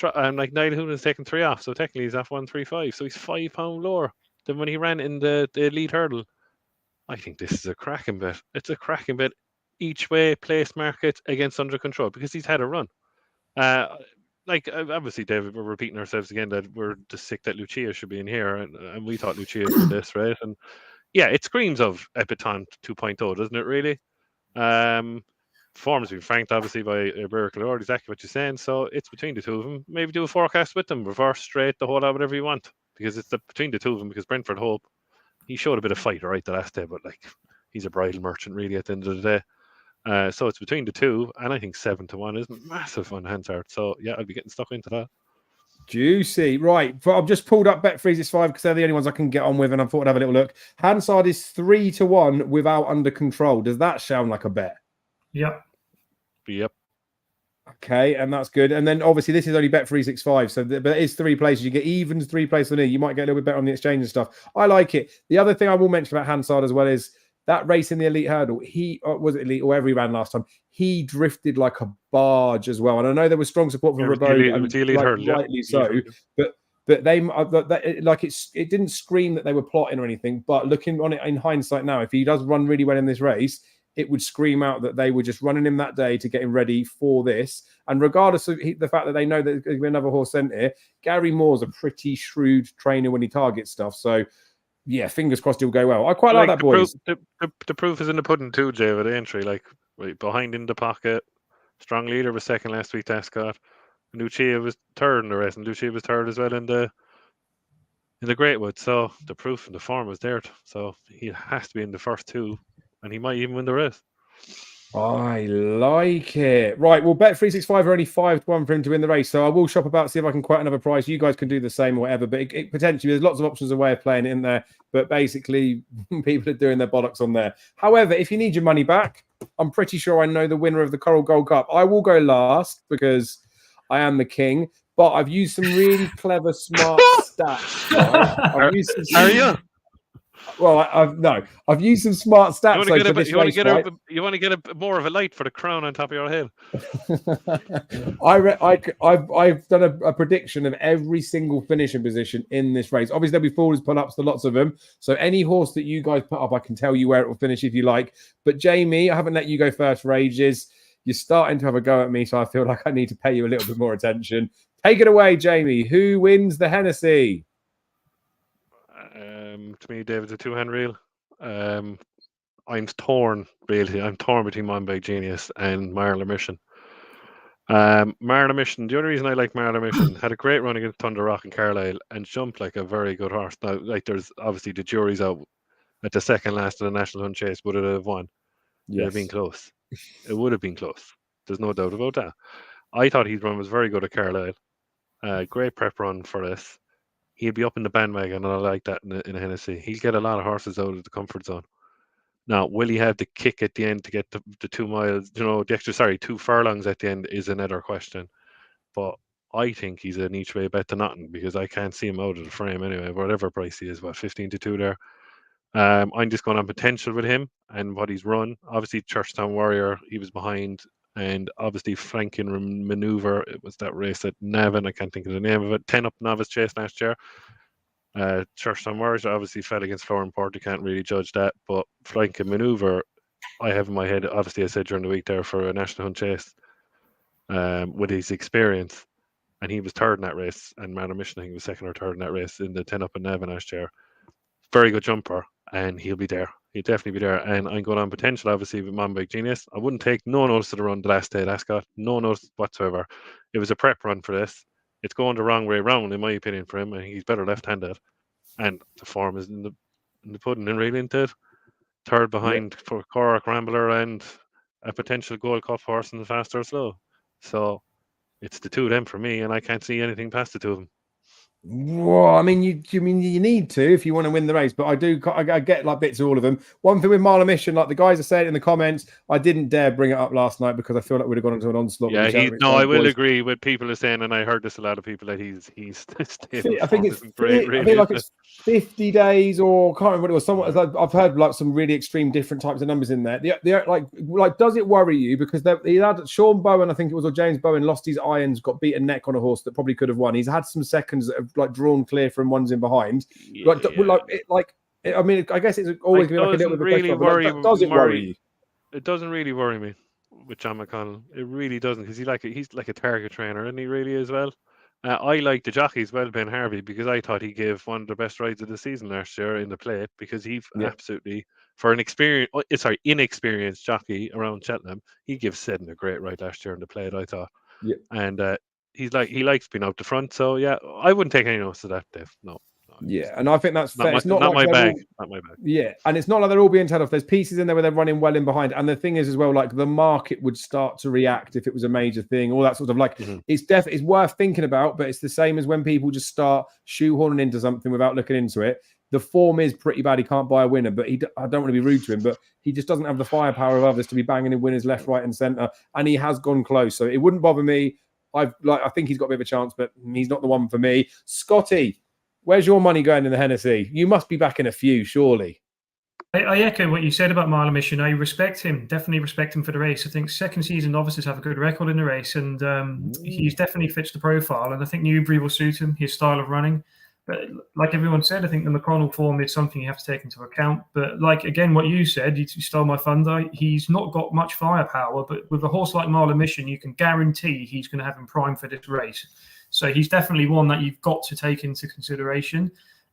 Like Niall Hoonan's taken 3 off, so technically he's off 135. So he's £5 lower than when he ran in the elite hurdle. I think this is a cracking bet. It's a cracking bet each way, place market against Under Control, because he's had a run. Like, obviously, David, we're repeating ourselves again that we're just sick that Lucia should be in here, and we thought Lucia did this, right? And yeah, it screams of Epatant 2.0, doesn't it, really? Form's been franked, obviously, by Iberico Lord, exactly what you're saying. So it's between the two of them. Maybe do a forecast with them, reverse, straight, the whole lot, whatever you want, because it's between the two of them. Because Brentford Hope, he showed a bit of fight, all right, the last day, but like, he's a bridal merchant, really, at the end of the day. So it's between the two, and I think 7-1 is massive on Hansard. So yeah, I'll be getting stuck into that. Juicy. Right. I've just pulled up Bet365 because they're the only ones I can get on with, and I thought I'd have a little look. Hansard is 3-1 without Under Control. Does that sound like a bet? Yep. Okay, and that's good. And then obviously this is only Bet365, so but it is 3 places. You get evens, 3 places on it. You might get a little bit better on the exchange and stuff. I like it. The other thing I will mention about Hansard as well is that race in the elite hurdle. He was it elite or wherever he ran last time. He drifted like a barge as well. And I know there was strong support from Roubaud, and rightly so. But they it didn't scream that they were plotting or anything. But looking on it in hindsight now, if he does run really well in this race, it would scream out that they were just running him that day to get him ready for this. And regardless of the fact that they know that there's going to be another horse sent here, Gary Moore's a pretty shrewd trainer when he targets stuff. So, yeah, fingers crossed he'll go well. I quite like that, boys. The proof is in the pudding too, Jay, with the entry. Like, right behind in the pocket. Strong leader was second last week to Ascot. Lucia was third in the race, and Lucia was third as well in the Greatwood. So the proof and the form was there. So he has to be in the first 2. And he might even win the race. I like it. Right, well, Bet365 are only 5-1 for him to win the race. So I will shop about, see if I can quote another price. You guys can do the same or whatever. But it potentially, there's lots of options of way of playing it in there. But basically, people are doing their bollocks on there. However, if you need your money back, I'm pretty sure I know the winner of the Coral Gold Cup. I will go last because I am the king. But I've used some really clever, smart stats. Right? Are you? Well, I've used some smart stats for this race, right? You want to get a more of a light for the crown on top of your head. I've done a prediction of every single finishing position in this race. Obviously, there'll be forwards, pull-ups, lots of them. So any horse that you guys put up, I can tell you where it will finish if you like. But Jamie, I haven't let you go first for ages. You're starting to have a go at me, so I feel like I need to pay you a little bit more attention. Take it away, Jamie. Who wins the Hennessy? To me, David's a two-hand reel. I'm torn, really. I'm torn between Monbeg Genius and Marla Mission. Marla Mission, the only reason I like Marla Mission, had a great run against Thunder Rock and Carlisle and jumped like a very good horse. Now, like, there's obviously the jury's out at the second last of the National Hunt Chase. Would it have won? Yes. It would have been close. It would have been close. There's no doubt about that. I thought his run was very good at Carlisle. Great prep run for this. He'll be up in the bandwagon, and I like that in a Hennessy. He'll get a lot of horses out of the comfort zone. Now, will he have the kick at the end to get the 2 miles? The extra, 2 furlongs at the end is another question. But I think he's an each way bet to nothing because I can't see him out of the frame anyway, whatever price he is, 15-2 there. I'm just going on potential with him and what he's run. Obviously, Churchtown Warrior, he was behind. And obviously, Franken Maneuver, it was that race at Navan. I can't think of the name of it. 10 up novice chase last year. Churchtown Warriors obviously fell against Florenport. You can't really judge that. But Franken Maneuver, I have in my head, obviously, I said during the week there for a National Hunt Chase with his experience. And he was third in that race. And Marla Mission, I think, was second or third in that race in the 10 up in Navan last year. Very good jumper. And he'll be there. He'll definitely be there. And I'm going on potential, obviously, with Monbeg Genius. I wouldn't take no notice of the run the last day at Ascot. No notice whatsoever. It was a prep run for this. It's going the wrong way round, in my opinion, for him. I think he's better left-handed. And the form is in the pudding and really into it. Third behind for Cork Rambler and a potential Gold Cup horse in the fast or slow. So it's the two of them for me, and I can't see anything past the two of them. Well, I mean, you need to if you want to win the race, but I get like bits of all of them. One thing with Marla Mission, like the guys are saying in the comments, I didn't dare bring it up last night because I feel like we'd have gone into an onslaught. Yeah, I will agree with people are saying, and I heard this a lot of people that he's I think it's great. Really, I think like it's 50 days or can't remember what it was. I've heard like some really extreme different types of numbers in there. Like does it worry you because he had Sean Bowen, I think it was, or James Bowen lost his irons, got beaten neck on a horse that probably could have won. He's had some seconds that have like drawn clear from ones in behind. I mean, I guess it's always going to be like a little bit really of worry. Does it worry you? It doesn't really worry me with John McConnell. It really doesn't because he's like a target trainer, and he really is well. I like the jockey as well, Ben Harvey, because I thought he gave one of the best rides of the season last year in the plate because he absolutely, for an inexperienced jockey around Cheltenham, he gives Seddon a great ride last year in the plate, I thought. Yeah. And he likes being out the front, so yeah, I wouldn't take any notice of that, Dave. No. Yeah, and I think that's fair. Not my bag. Not my bag. Yeah, and it's not like they're all being tailed off. There's pieces in there where they're running well in behind, and the thing is as well, like the market would start to react if it was a major thing. All that sort of like it's worth thinking about, but it's the same as when people just start shoehorning into something without looking into it. The form is pretty bad. He can't buy a winner, but I don't want to be rude to him, but he just doesn't have the firepower of others to be banging in winners left, right, and centre, and he has gone close. So it wouldn't bother me. I think he's got a bit of a chance, but he's not the one for me. Scotty, where's your money going in the Hennessy? You must be back in a few, surely. I echo what you said about Marla Mission. I respect him, definitely respect him for the race. I think second season novices have a good record in the race, and he's definitely fits the profile. And I think Newbury will suit him, his style of running. But like everyone said, I think the McConnell form is something you have to take into account. But like, again, what you said, you stole my thunder. He's not got much firepower, but with a horse like Marla Mission, you can guarantee he's going to have him primed for this race. So he's definitely one that you've got to take into consideration.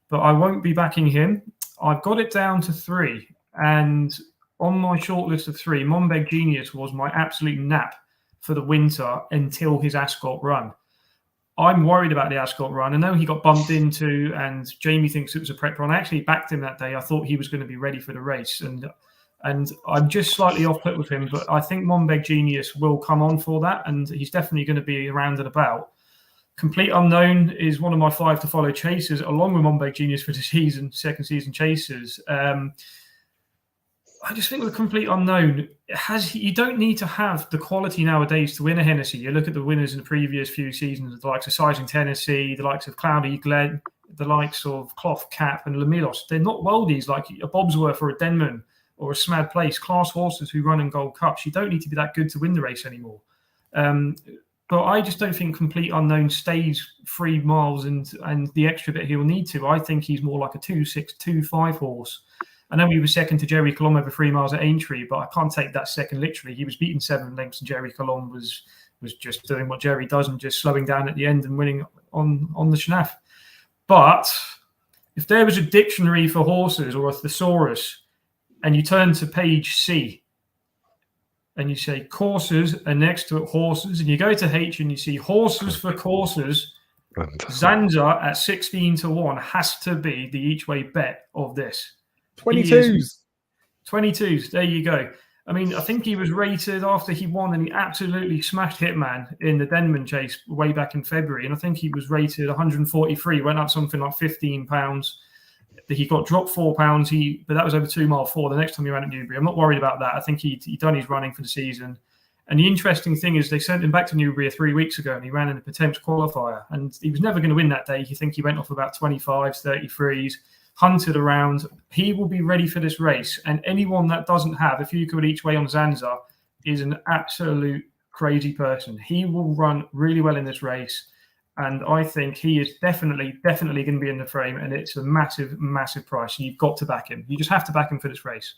But I won't be backing him. I've got it down to 3. And on my short list of 3, Monbeg Genius was my absolute nap for the winter until his Ascot run. I'm worried about the Ascot run. I know he got bumped into, and Jamie thinks it was a prep run. I actually backed him that day. I thought he was going to be ready for the race. And I'm just slightly off put with him. But I think Monbeg Genius will come on for that. And he's definitely going to be around and about. Complete Unknown is one of my 5 to follow chasers, along with Monbeg Genius for the second season chasers. I just think with Complete Unknown, you don't need to have the quality nowadays to win a Hennessy. You look at the winners in the previous few seasons, the likes of Sizing Tennessee, the likes of Cloudy Glen, the likes of Cloth Cap and Lamilos. They're not worldies like a Bobsworth or a Denman or a Smad Place, class horses who run in Gold Cups. You don't need to be that good to win the race anymore. But I just don't think Complete Unknown stays 3 miles and the extra bit he'll need to. I think he's more like a 2.6, 2.5 horse. I know he was second to Jerry Colomb over 3 miles at Aintree, but I can't take that second literally. He was beaten 7 lengths, and Jerry Colomb was just doing what Jerry does and just slowing down at the end and winning on the Schnaff. But if there was a dictionary for horses or a thesaurus, and you turn to page C, and you say courses, and next to it horses, and you go to H and you see horses for courses, Zanza at 16-1 has to be the each way bet of this. 22s. 22s, there you go. I mean, I think he was rated after he won, and he absolutely smashed Hitman in the Denman chase way back in February. And I think he was rated 143, went up something like £15. He got dropped £4. But that was over 2 mile 4. The next time he ran at Newbury, I'm not worried about that. I think he done his running for the season. And the interesting thing is they sent him back to Newbury 3 weeks ago, and he ran in a Potemps qualifier. And he was never going to win that day. You think he went off about 25s, 33s, hunted around. He will be ready for this race. And anyone that doesn't have, if you could each way on Zanza, is an absolute crazy person. He will run really well in this race. And I think he is definitely going to be in the frame. And it's a massive, massive price. You've got to back him. You just have to back him for this race.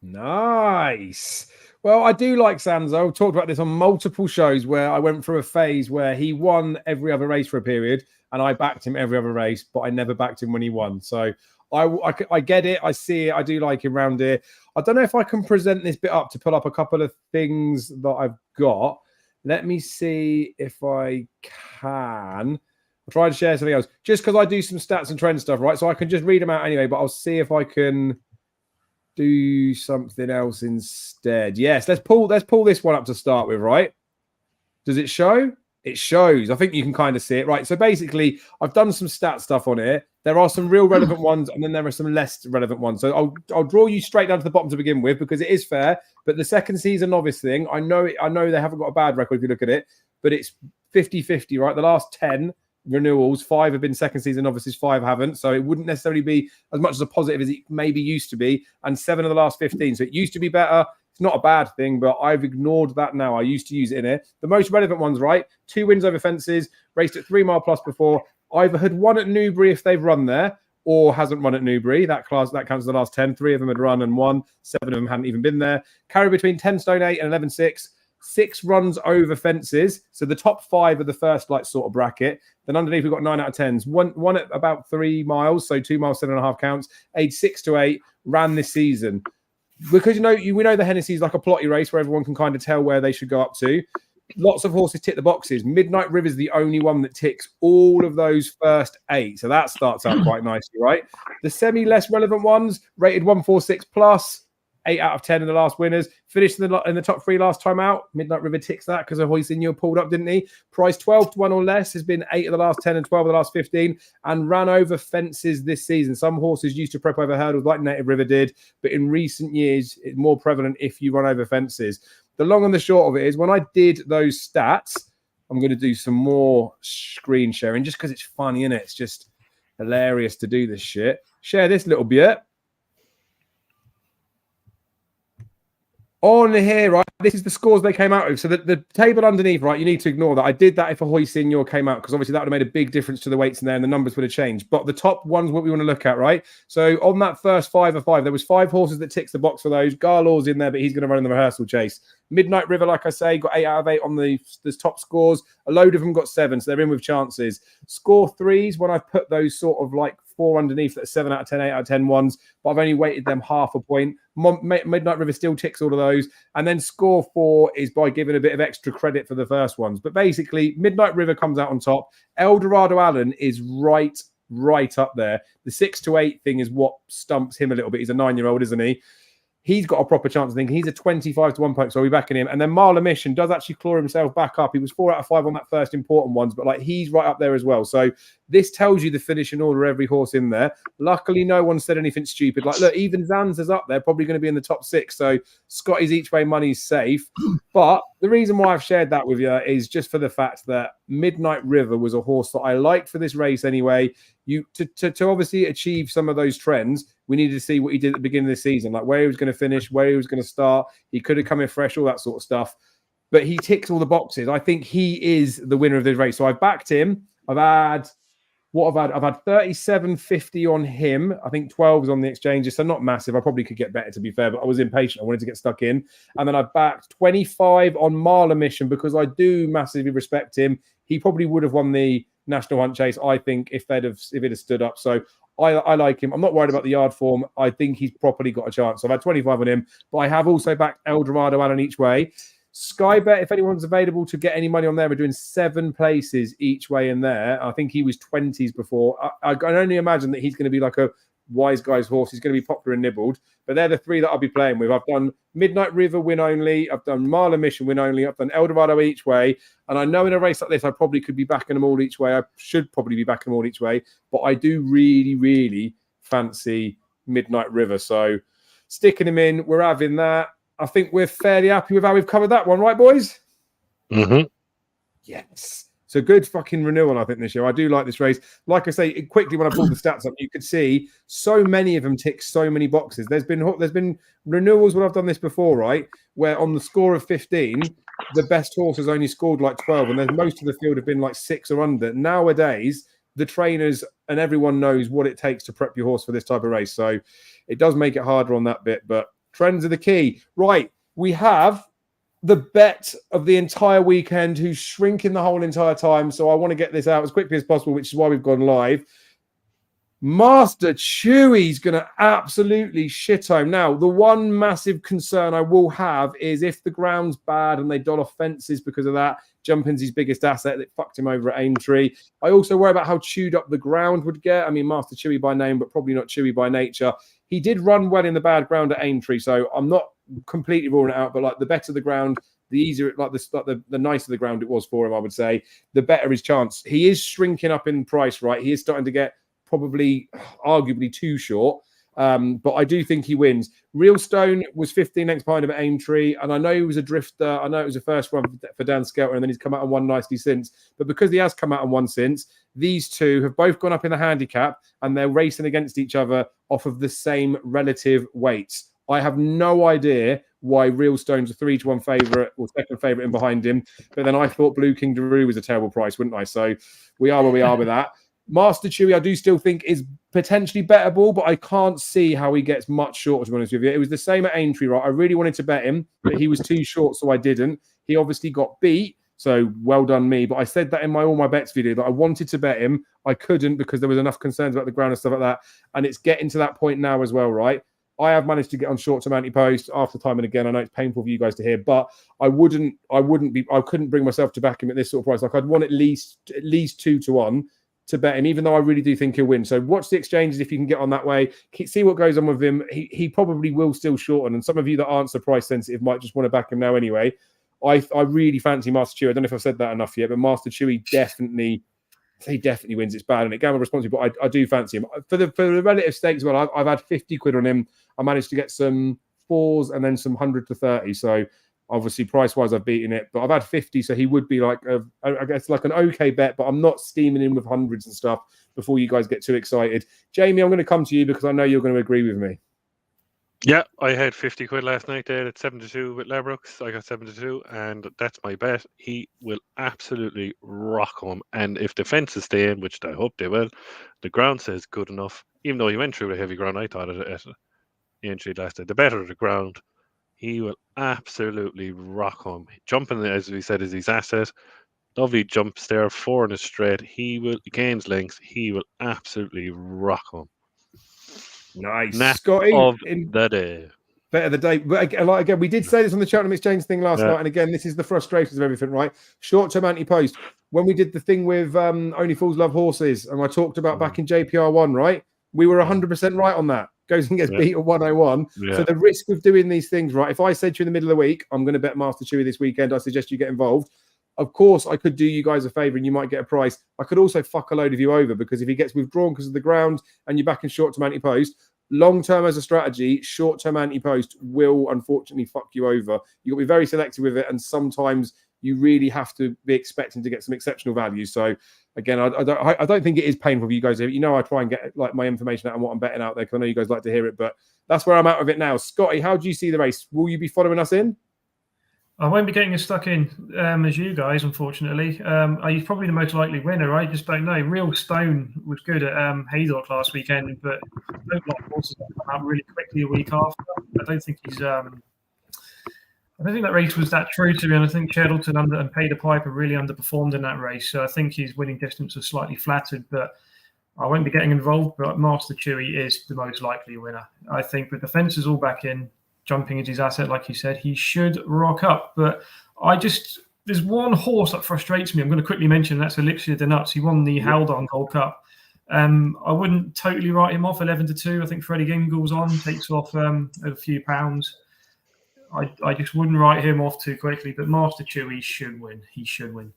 Nice. Well, I do like Zanza. I've talked about this on multiple shows where I went through a phase where he won every other race for a period, and I backed him every other race, but I never backed him when he won. So I get it. I see it. I do like him around here. I don't know if I can present this bit up to pull up a couple of things that I've got. Let me see if I can. I'll try to share something else just because I do some stats and trend stuff, right? So I can just read them out anyway, but I'll see if I can do something else instead. Yes, let's pull this one up to start with, right? Does it show? It shows. I think you can kind of see it, right? So basically, I've done some stat stuff on here. There are some real relevant ones, and then there are some less relevant ones. So I'll draw you straight down to the bottom to begin with because it is fair. But the second season novice thing, I know they haven't got a bad record if you look at it, but it's 50-50, right? The last 10 renewals, 5 have been second season novices, 5 haven't. So it wouldn't necessarily be as much as a positive as it maybe used to be. And 7 of the last 15. So it used to be better. It's not a bad thing, but I've ignored that now. I used to use it in here. The most relevant ones, right? 2 wins over fences, raced at 3 mile plus before. Either had won at Newbury if they've run there, or hasn't run at Newbury. That counts as the last 10. 3 of them had run and won. 7 of them hadn't even been there. Carry between 10 stone 8 and 11.6. 6 runs over fences. So the top 5 are the first sort of bracket. Then underneath we've got 9 out of 10s. One at about 3 miles, so 2 miles, 7.5 counts. Age 6 to 8, ran this season. Because we know the Hennessy is like a plotty race where everyone can kind of tell where they should go up to. Lots of horses tick the boxes. Midnight River is the only one that ticks all of those first 8. So that starts out quite nicely, right? The semi-less relevant ones, rated 146 plus, 8 out of 10 in the last winners. Finished in the top 3 last time out. Midnight River ticks that because Hoisinho pulled up, didn't he? Price 12-1 or less has been 8 of the last 10 and 12 of the last 15 and ran over fences this season. Some horses used to prep over hurdles like Native River did, but in recent years, it's more prevalent if you run over fences. The long and the short of it is when I did those stats, I'm going to do some more screen sharing just because it's funny, isn't it? It's just hilarious to do this shit. Share this little bit. On here, right, this is the scores they came out with. So the table underneath, right, you need to ignore that. I did that if a Hoisinho came out because obviously that would have made a big difference to the weights in there and the numbers would have changed. But the top one's what we want to look at, right? So on that first 5 of 5, there was 5 horses that ticks the box for those. Garlaw's in there, but he's going to run in the rehearsal chase. Midnight River, like I say, got 8 out of 8 on the top scores. A load of them got 7, so they're in with chances. Score 3s, when I've put those sort of 4 underneath, that's 7 out of 10, 8 out of 10 ones, but I've only weighted them half a point. Midnight River still ticks all of those. And then score 4 is by giving a bit of extra credit for the first ones. But basically, Midnight River comes out on top. Eldorado Allen is right up there. The 6 to 8 thing is what stumps him a little bit. He's a 9-year-old, isn't he? he's got a proper chance. I think he's a 25 to 1 point, so I'll be backing him. And then Marla Mission does actually claw himself back up. He was 4 out of 5 on that first important ones, but like he's right up there as well. So this tells you the finishing order, every horse in there. Luckily, no one said anything stupid. Like, look, even Zanzer's up there, probably going to be in the top 6. So Scotty's each way money's safe. But the reason why I've shared that with you is just for the fact that Midnight River was a horse that I liked for this race anyway. To obviously achieve some of those trends, we needed to see what he did at the beginning of the season, like where he was going to finish, where he was going to start. He could have come in fresh, all that sort of stuff. But he ticks all the boxes. I think he is the winner of this race. So I've backed him. I've had 37.50 on him. I think 12s on the exchanges, so not massive. I probably could get better, to be fair, but I was impatient. I wanted to get stuck in. And then I've backed 25 on Marla Mission because I do massively respect him. He probably would have won the National Hunt Chase, I think, if it had stood up. So I like him. I'm not worried about the yard form. I think he's properly got a chance. So I've had 25 on him, but I have also backed Eldorado and each way. Sky Bet, if anyone's available to get any money on there, we're doing 7 places each way in there. I think he was 20s before. I can only imagine that he's going to be like a wise guy's horse. He's going to be popular and nibbled. But they're the 3 that I'll be playing with. I've done Midnight River win only. I've done Marla Mission win only. I've done Eldorado each way. And I know in a race like this, I probably could be backing them all each way. I should probably be backing them all each way. But I do really, really fancy Midnight River. So sticking him in, we're having that. I think we're fairly happy with how we've covered that one, right, boys? Mm-hmm. Yes. So good fucking renewal, I think, this year. I do like this race. Like I say, quickly when I pulled the stats up, you could see so many of them tick so many boxes. There's been renewals when I've done this before, right? Where on the score of 15, the best horse has only scored like 12, and there's most of the field have been like 6 or under. Nowadays, the trainers and everyone knows what it takes to prep your horse for this type of race. So it does make it harder on that bit, but trends are the key. Right, we have the bet of the entire weekend who's shrinking the whole entire time. So I want to get this out as quickly as possible, which is why we've gone live. Master Chewy's going to absolutely shit home. Now, the one massive concern I will have is if the ground's bad and they doll off fences because of that, Jumping's his biggest asset that fucked him over at Aintree. I also worry about how chewed up the ground would get. I mean, Master Chewy by name, but probably not Chewy by nature. He did run well in the bad ground at Aintree, so I'm not completely ruling it out, but like the better the ground, the easier, the nicer the ground it was for him, I would say, the better his chance. He is shrinking up in price, right? He is starting to get probably arguably too short. But I do think he wins. Real Stone was 15 lengths behind him at Aintree, and I know he was a drifter. I know it was the first one for Dan Skelter, and then he's come out and won nicely since. But because he has come out and won since, these two have both gone up in the handicap, and they're racing against each other off of the same relative weights. I have no idea why Real Stone's a 3-1 favourite or second favourite in behind him. But then I thought Blue King Daru was a terrible price, wouldn't I? So we are where we are with that. Master Chewy, I do still think is potentially bettable, but I can't see how he gets much shorter, to be honest with you. It was the same at Aintree, right? I really wanted to bet him, but he was too short, so I didn't. He obviously got beat, so well done me. But I said that in all my bets video that I wanted to bet him. I couldn't because there was enough concerns about the ground and stuff like that. And it's getting to that point now as well, right? I have managed to get on short-term anti-post after time and again. I know it's painful for you guys to hear, but I couldn't bring myself to back him at this sort of price. Like I'd want at least 2-1 to bet him, even though I really do think he'll win. So watch the exchanges if you can get on that way. See what goes on with him. He probably will still shorten, and some of you that aren't so price sensitive might just want to back him now anyway. I really fancy Master Chewy. I don't know if I've said that enough yet, but Master Chewy definitely wins. It's bad and it gamble responsibly, but I do fancy him for the relative stakes. Well, I've had 50 quid on him. I managed to get some 4s and then some 100 to 30. So obviously price wise, I've beaten it, but I've had 50. So he would be like, I guess like an okay bet, but I'm not steaming in with hundreds and stuff before you guys get too excited. Jamie, I'm going to come to you because I know you're going to agree with me. Yeah, I had 50 quid last night there at 7-2 with Labrooks. I got 7-2, and that's my bet. He will absolutely rock him. And if the fences stay in, which I hope they will, the ground says good enough. Even though he went through the heavy ground, I thought at the entry last night, the better the ground, he will absolutely rock him. Jumping, as we said, is his asset. Lovely jumps there, 4 in a straight. He gains length. He will absolutely rock him. Nice. Scotty of the day. Bet of the day. But again, we did say this on the Cheltenham Exchange thing last night. And again, this is the frustrations of everything, right? Short-term anti-post. When we did the thing with Only Fools Love Horses, and I talked about back in JPR1, right? We were 100% right on that. goes and gets beat at 101. Yeah. So the risk of doing these things, right? If I said to you in the middle of the week, I'm going to bet Master Chewy this weekend, I suggest you get involved. Of course, I could do you guys a favor and you might get a price. I could also fuck a load of you over because if he gets withdrawn because of the ground and you're back in short-term anti-post, long-term as a strategy, short-term anti-post will unfortunately fuck you over. You've got to be very selective with it, and sometimes you really have to be expecting to get some exceptional value. So again, I don't think it is painful for you guys. You know, I try and get like my information out and what I'm betting out there because I know you guys like to hear it, but that's where I'm at with it now. Scotty, how do you see the race? Will you be following us in? I won't be getting as stuck in as you guys, unfortunately. He's probably the most likely winner. I just don't know. Real Stone was good at Haydock last weekend, but I don't like horses that come out really quickly a week after. I don't think he's. I don't think that race was that true to me, and I think Cheddleton and Pay the Piper really underperformed in that race. So I think his winning distance was slightly flattered, but I won't be getting involved. But Master Chewy is the most likely winner. I think with the fences all back in, jumping is his asset, like you said, he should rock up. But there's one horse that frustrates me. I'm going to quickly mention, that's Elixir de Nuts. He won the Haldon Gold Cup. I wouldn't totally write him off 11-2. I think Freddie Gingle's on, takes off a few pounds. I just wouldn't write him off too quickly, but Master Chewy should win. He should win.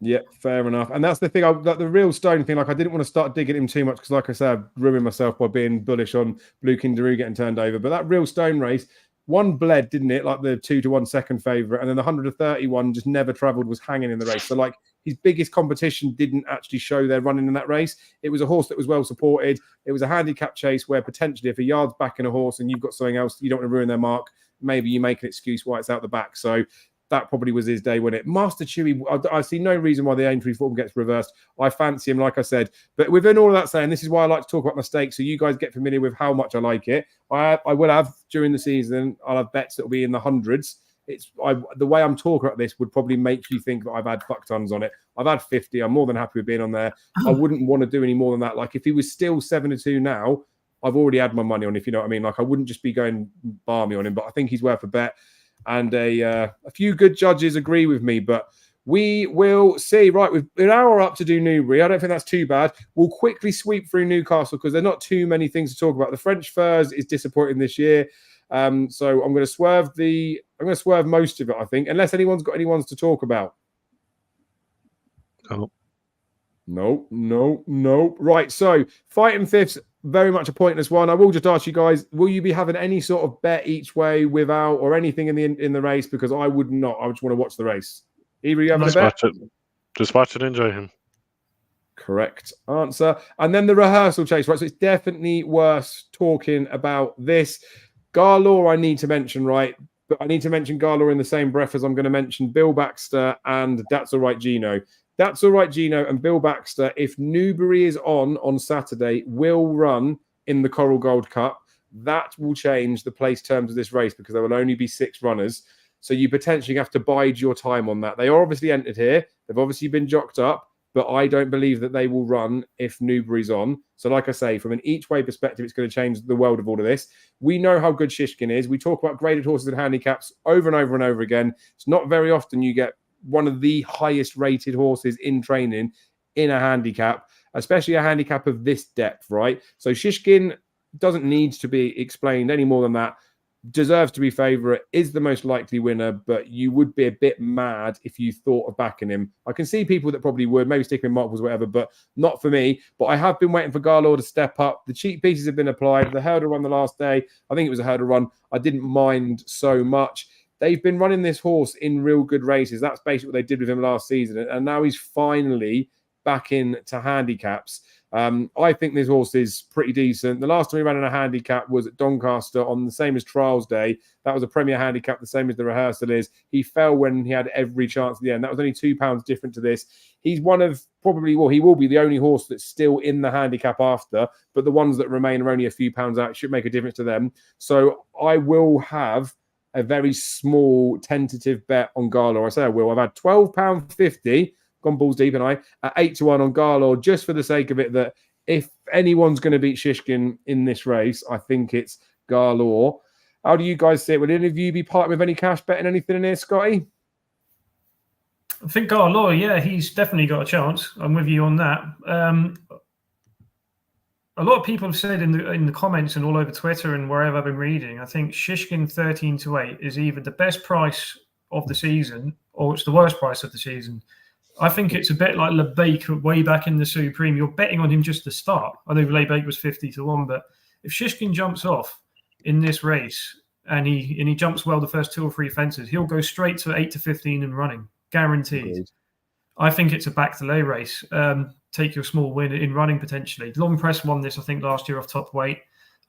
Yeah, fair enough. And that's the thing, the Real Stone thing, like I didn't want to start digging him too much because like I said, I've ruined myself by being bullish on Blue Kindaroo getting turned over. But that Real Stone race, one bled, didn't it? Like the 2-1 second favourite. And then the 131 just never travelled, was hanging in the race. So like his biggest competition didn't actually show their running in that race. It was a horse that was well supported. It was a handicap chase where potentially if a yard's back in a horse and you've got something else, you don't want to ruin their mark, maybe you make an excuse why it's out the back. So that probably was his day, wasn't it? Master Chewy, I see no reason why the Aintree form gets reversed. I fancy him, like I said. But within all of that saying, this is why I like to talk about my stakes, so you guys get familiar with how much I like it. I will have, during the season, I'll have bets that will be in the hundreds. The way I'm talking about this would probably make you think that I've had fuck tons on it. I've had 50. I'm more than happy with being on there. I wouldn't want to do any more than that. Like, if he was still 7-2 now, I've already had my money on, if you know what I mean. Like, I wouldn't just be going balmy on him, but I think he's worth a bet. And a few good judges agree with me, but we will see. Right, we've an hour up to do Newbury. I don't think that's too bad. We'll quickly sweep through Newcastle because there's not too many things to talk about. The French Furs is disappointing this year, so I'm going to swerve most of it, I think, unless anyone's got any ones to talk about. Oh. No. Right, so Fighting Fifths, very much a pointless one. I will just ask you guys, will you be having any sort of bet each way without or anything in the race? Because I would not. I just want to watch the race. Either you having a bet? Just watch it, enjoy him. Correct answer. And then the rehearsal chase, right? So it's definitely worth talking about this. Garlaw I need to mention, right? But I need to mention Garlaw in the same breath as I'm going to mention Bill Baxter and That's All Right Gino. That's All Right Gino and Bill Baxter, if Newbury is on Saturday, will run in the Coral Gold Cup. That will change the place terms of this race because there will only be 6 runners. So you potentially have to bide your time on that. They are obviously entered here. They've obviously been jocked up, but I don't believe that they will run if Newbury's on. So like I say, from an each-way perspective, it's going to change the world of all of this. We know how good Shishkin is. We talk about graded horses and handicaps over and over and over again. It's not very often you get one of the highest rated horses in training in a handicap, especially a handicap of this depth, right? So Shishkin doesn't need to be explained any more than that. Deserves to be favourite, is the most likely winner, but you would be a bit mad if you thought of backing him. I can see people that probably would, maybe stick him in multiples or whatever, but not for me. But I have been waiting for Garlaw to step up. The cheap pieces have been applied. The hurdle run the last day, I think it was a hurdle run, I didn't mind so much. They've been running this horse in real good races. That's basically what they did with him last season. And now he's finally back into handicaps. I think this horse is pretty decent. The last time he ran in a handicap was at Doncaster on the same as Trials Day. That was a Premier handicap, the same as the rehearsal is. He fell when he had every chance at the end. That was only £2 different to this. He's one of probably, well, he will be the only horse that's still in the handicap after, but the ones that remain are only a few pounds out. It should make a difference to them. So I will have a very small tentative bet on Garlaw. I say I will. I've had £12.50, gone balls deep, and I at 8-1 on Garlaw, just for the sake of it, that if anyone's going to beat Shishkin in this race, I think it's Garlaw. How do you guys see it? Will any of you be parting with any cash betting anything in here, Scotty? I think Garlaw, yeah, he's definitely got a chance. I'm with you on that. a lot of people have said in the comments and all over Twitter and wherever I've been reading, I think Shishkin 13-8 is either the best price of the season or it's the worst price of the season. I think it's a bit like LeBake way back in the Supreme. You're betting on him just to start. I know LeBake was 50-1, but if Shishkin jumps off in this race and he jumps well the first 2 or 3 fences, he'll go straight to 8-15 and running, guaranteed. Agreed. I think it's a back to lay race. Take your small win in running potentially. Long Press won this, I think, last year off top weight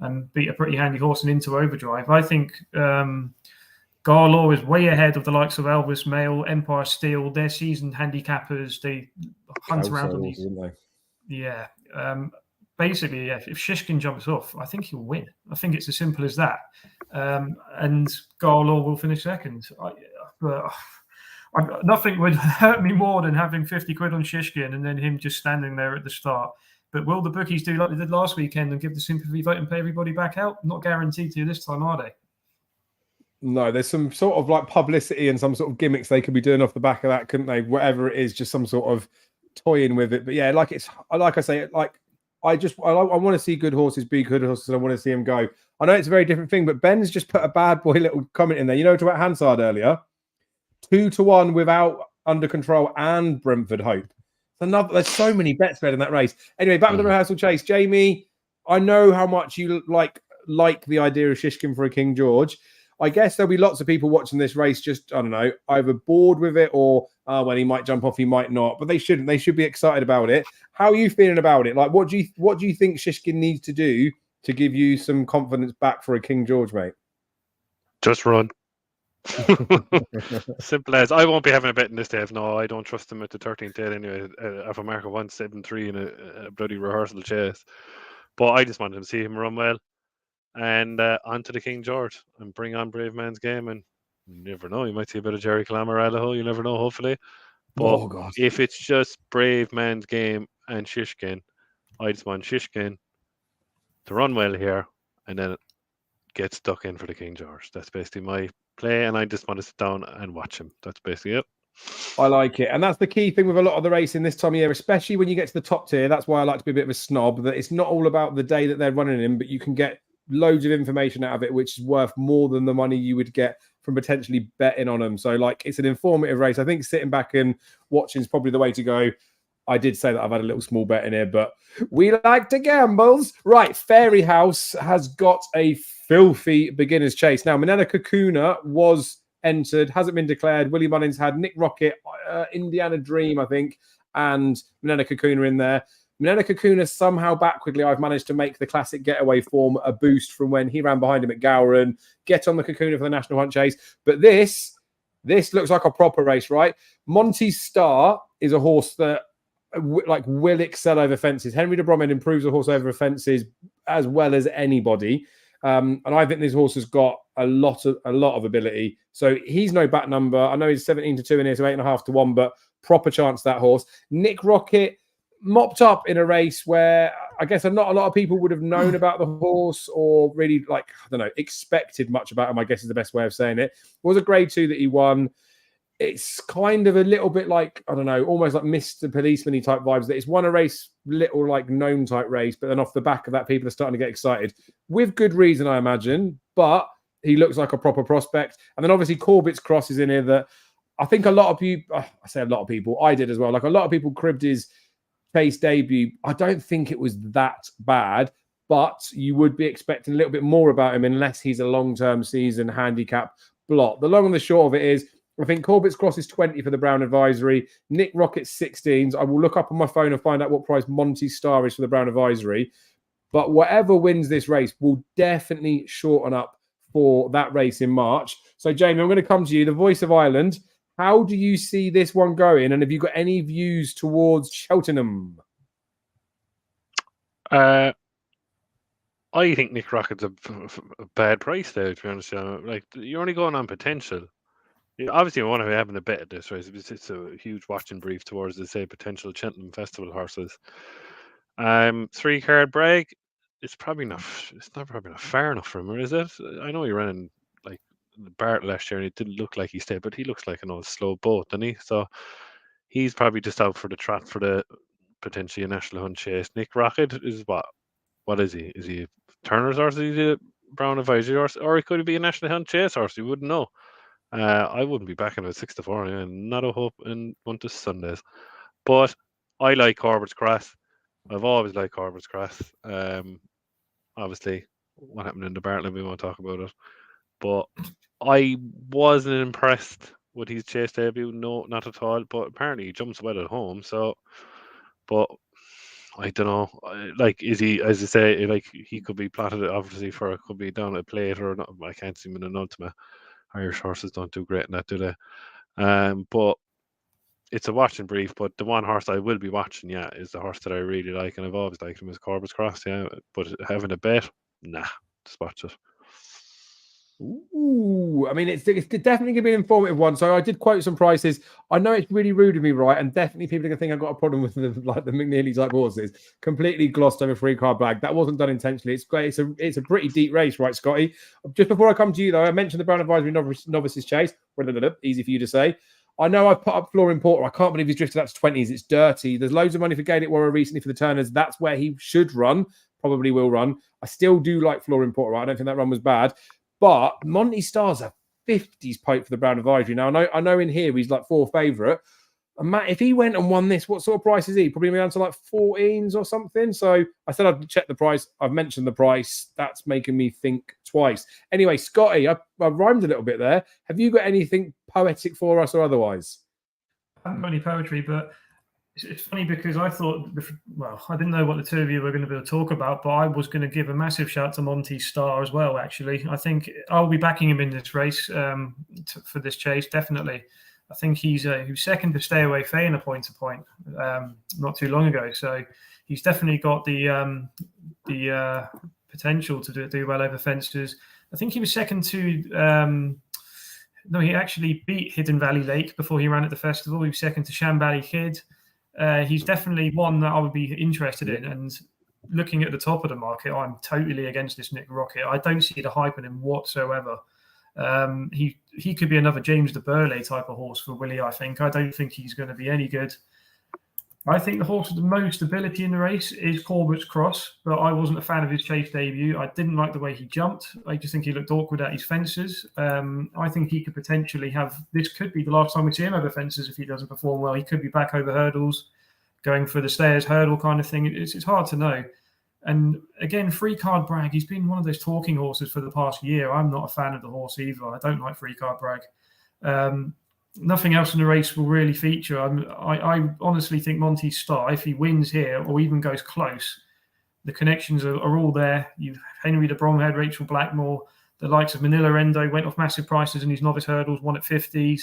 and beat a pretty handy horse and into overdrive. I think Garlaw is way ahead of the likes of Elvis Mail, Empire Steel. They're seasoned handicappers. They hunt around on these. Yeah. Basically, if Shishkin jumps off, I think he'll win. I think it's as simple as that. And Garlaw will finish second. Nothing would hurt me more than having 50 quid on Shishkin and then him just standing there at the start. But will the bookies do like they did last weekend and give the sympathy vote and pay everybody back out? Not guaranteed to this time, are they? No, there's some sort of like publicity and some sort of gimmicks they could be doing off the back of that, couldn't they? Whatever it is, just some sort of toying with it. But yeah, like I say, like I want to see good horses be good horses and I want to see them go. I know it's a very different thing, but Ben's just put a bad boy little comment in there. You know, talk about Hansard earlier. 2-1 without Under Control and Brentford Hope. There's so many bets bet in that race. Anyway, back with the rehearsal chase. Jamie, I know how much you like the idea of Shishkin for a King George. I guess there'll be lots of people watching this race just, I don't know, either bored with it or, well, he might jump off, he might not. But they shouldn't. They should be excited about it. How are you feeling about it? Like, what do you think Shishkin needs to do to give you some confidence back for a King George, mate? Just run. Simple as. I won't be having a bet in this, Dave. No, I don't trust him at the 13th day anyway. Of a mark of 173 in a bloody rehearsal chase. But I just wanted to see him run well. And on to the King George and bring on Brave Man's Game. And you never know, you might see a bit of Jerry Clamaralaho. You never know, hopefully. But if it's just Brave Man's Game and Shishkin, I just want Shishkin to run well here and then get stuck in for the King George. That's basically my play, and I just want to sit down and watch him. That's basically it. I like it. And that's the key thing with a lot of the racing this time of year, especially when you get to the top tier. That's why I like to be a bit of a snob, that it's not all about the day that they're running in, but you can get loads of information out of it, which is worth more than the money you would get from potentially betting on them. So, like, it's an informative race. I think sitting back and watching is probably the way to go. I did say that I've had a little small bet in here, but we like to gambles. Right, Fairyhouse has got a filthy beginner's chase. Now, Manana Kakuna was entered, hasn't been declared. Willie Mullins had Nick Rocket, Indiana Dream, I think, and Manana Kakuna in there. Manana Kakuna somehow backwardly, I've managed to make the classic getaway form a boost from when he ran behind him at Gowran, get on the Kakuna for the National Hunt Chase. But this looks like a proper race, right? Monty Star is a horse that will excel over fences. Henry de Bromhead improves a horse over fences as well as anybody. And I think this horse has got a lot of ability. So he's no back number. I know he's 17-2 in here, so 8.5-1, but proper chance that horse. Nick Rocket mopped up in a race where I guess not a lot of people would have known about the horse or really, like, I don't know, expected much about him, I guess is the best way of saying it. It was a grade 2 that he won. It's kind of a little bit like, I don't know, almost like Mr. Policeman-y type vibes, that it's won a race, little like known type race, but then off the back of that, people are starting to get excited. With good reason, I imagine, but he looks like a proper prospect. And then obviously Corbett's Cross is in here that I think a lot of people, I say a lot of people, I did as well, like a lot of people cribbed his chase debut. I don't think it was that bad, but you would be expecting a little bit more about him unless he's a long-term season handicap blot. The long and the short of it is, I think Corbett's Cross is 20 for the Brown Advisory. Nick Rocket's 16s. I will look up on my phone and find out what price Monty Star is for the Brown Advisory. But whatever wins this race will definitely shorten up for that race in March. So, Jamie, I'm going to come to you, the voice of Ireland. How do you see this one going? And have you got any views towards Cheltenham? I think Nick Rocket's a bad price there, to be honest. Like, you're only going on potential. Obviously, I want to be having a bet at this race. It's a huge watching brief towards the, say, potential Cheltenham Festival horses. 3-card Bragg, it's probably not. It's not probably not fair enough for him, is it? I know he ran like Bart last year, and it didn't look like he stayed, but he looks like an old slow boat, doesn't he? So he's probably just out for the trot for the potentially a National Hunt Chase. Nick Rocket is what, what is he? Is he a Turner's horse? Is he a Brown Advisory horse? Or he could be a National Hunt Chase horse. You wouldn't know. I wouldn't be backing at 6-4. Yeah, not a hope in one to Sundays. But I like Corbett's Cross. I've always liked Corbett's Cross. Obviously, what happened in the Bartlett, we won't talk about it. But I wasn't impressed with his chase debut. No, not at all. But apparently he jumps well at home. So, but I don't know. Like, is he, as I say, like he could be plotted obviously for could be down a plate or not. I can't see him in an ultimate. Irish horses don't do great in that, do they? But it's a watching brief. But the one horse I will be watching, yeah, is the horse that I really like, and I've always liked him, is Corbett's Cross. Yeah, but having a bet, nah, just watch it. Ooh, I mean, it's definitely going to be an informative one. So I did quote some prices. I know it's really rude of me, right? And definitely people are going to think I've got a problem with the McNeely type horses. Completely glossed over 3-card bag. That wasn't done intentionally. It's great. It's a pretty deep race, right, Scotty? Just before I come to you, though, I mentioned the Brown Advisory Novices Chase. Easy for you to say. I know I put up Florin Porter. I can't believe he's drifted up to 20s. It's dirty. There's loads of money for Gaelic Warrior recently for the Turners. That's where he should run. Probably will run. I still do like Florin Porter. Right? I don't think that run was bad. But Monty Star's a 50s pope for the Brown Advisory. Now, I know in here he's like 4th favourite. And Matt, if he went and won this, what sort of price is he? Probably down to like 14s or something. So I said I'd check the price. I've mentioned the price. That's making me think twice. Anyway, Scotty, I rhymed a little bit there. Have you got anything poetic for us or otherwise? I haven't got any poetry, but it's funny because I thought, well, I didn't know what the two of you were going to be able to talk about, but I was going to give a massive shout to Monty Starr as well, actually. I think I'll be backing him in this race for this chase, definitely. I think he was second to Stay Away Faye in a point-to-point not too long ago. So he's definitely got the potential to do well over fences. I think he was second to... no, he actually beat Hidden Valley Lake before he ran at the festival. He was second to Shambally Kid. He's definitely one that I would be interested in. And looking at the top of the market, I'm totally against this Nick Rocket. I don't see the hype in him whatsoever. He could be another James de Burley type of horse for Willie, I think. I don't think he's going to be any good. I think the horse with the most ability in the race is Corbett's Cross, but I wasn't a fan of his chase debut. I didn't like the way he jumped. I just think he looked awkward at his fences. I think he could potentially have... This could be the last time we see him over fences if he doesn't perform well. He could be back over hurdles, going for the stairs hurdle kind of thing. It's hard to know. And again, 3-card Bragg, he's been one of those talking horses for the past year. I'm not a fan of the horse either. I don't like 3-card Bragg. Nothing else in the race will really feature. I honestly think Monty Starr, if he wins here or even goes close, the connections are all there. You've Henry de Bromhead, Rachel Blackmore, the likes of Manila Endo went off massive prices in his novice hurdles, won at 50s,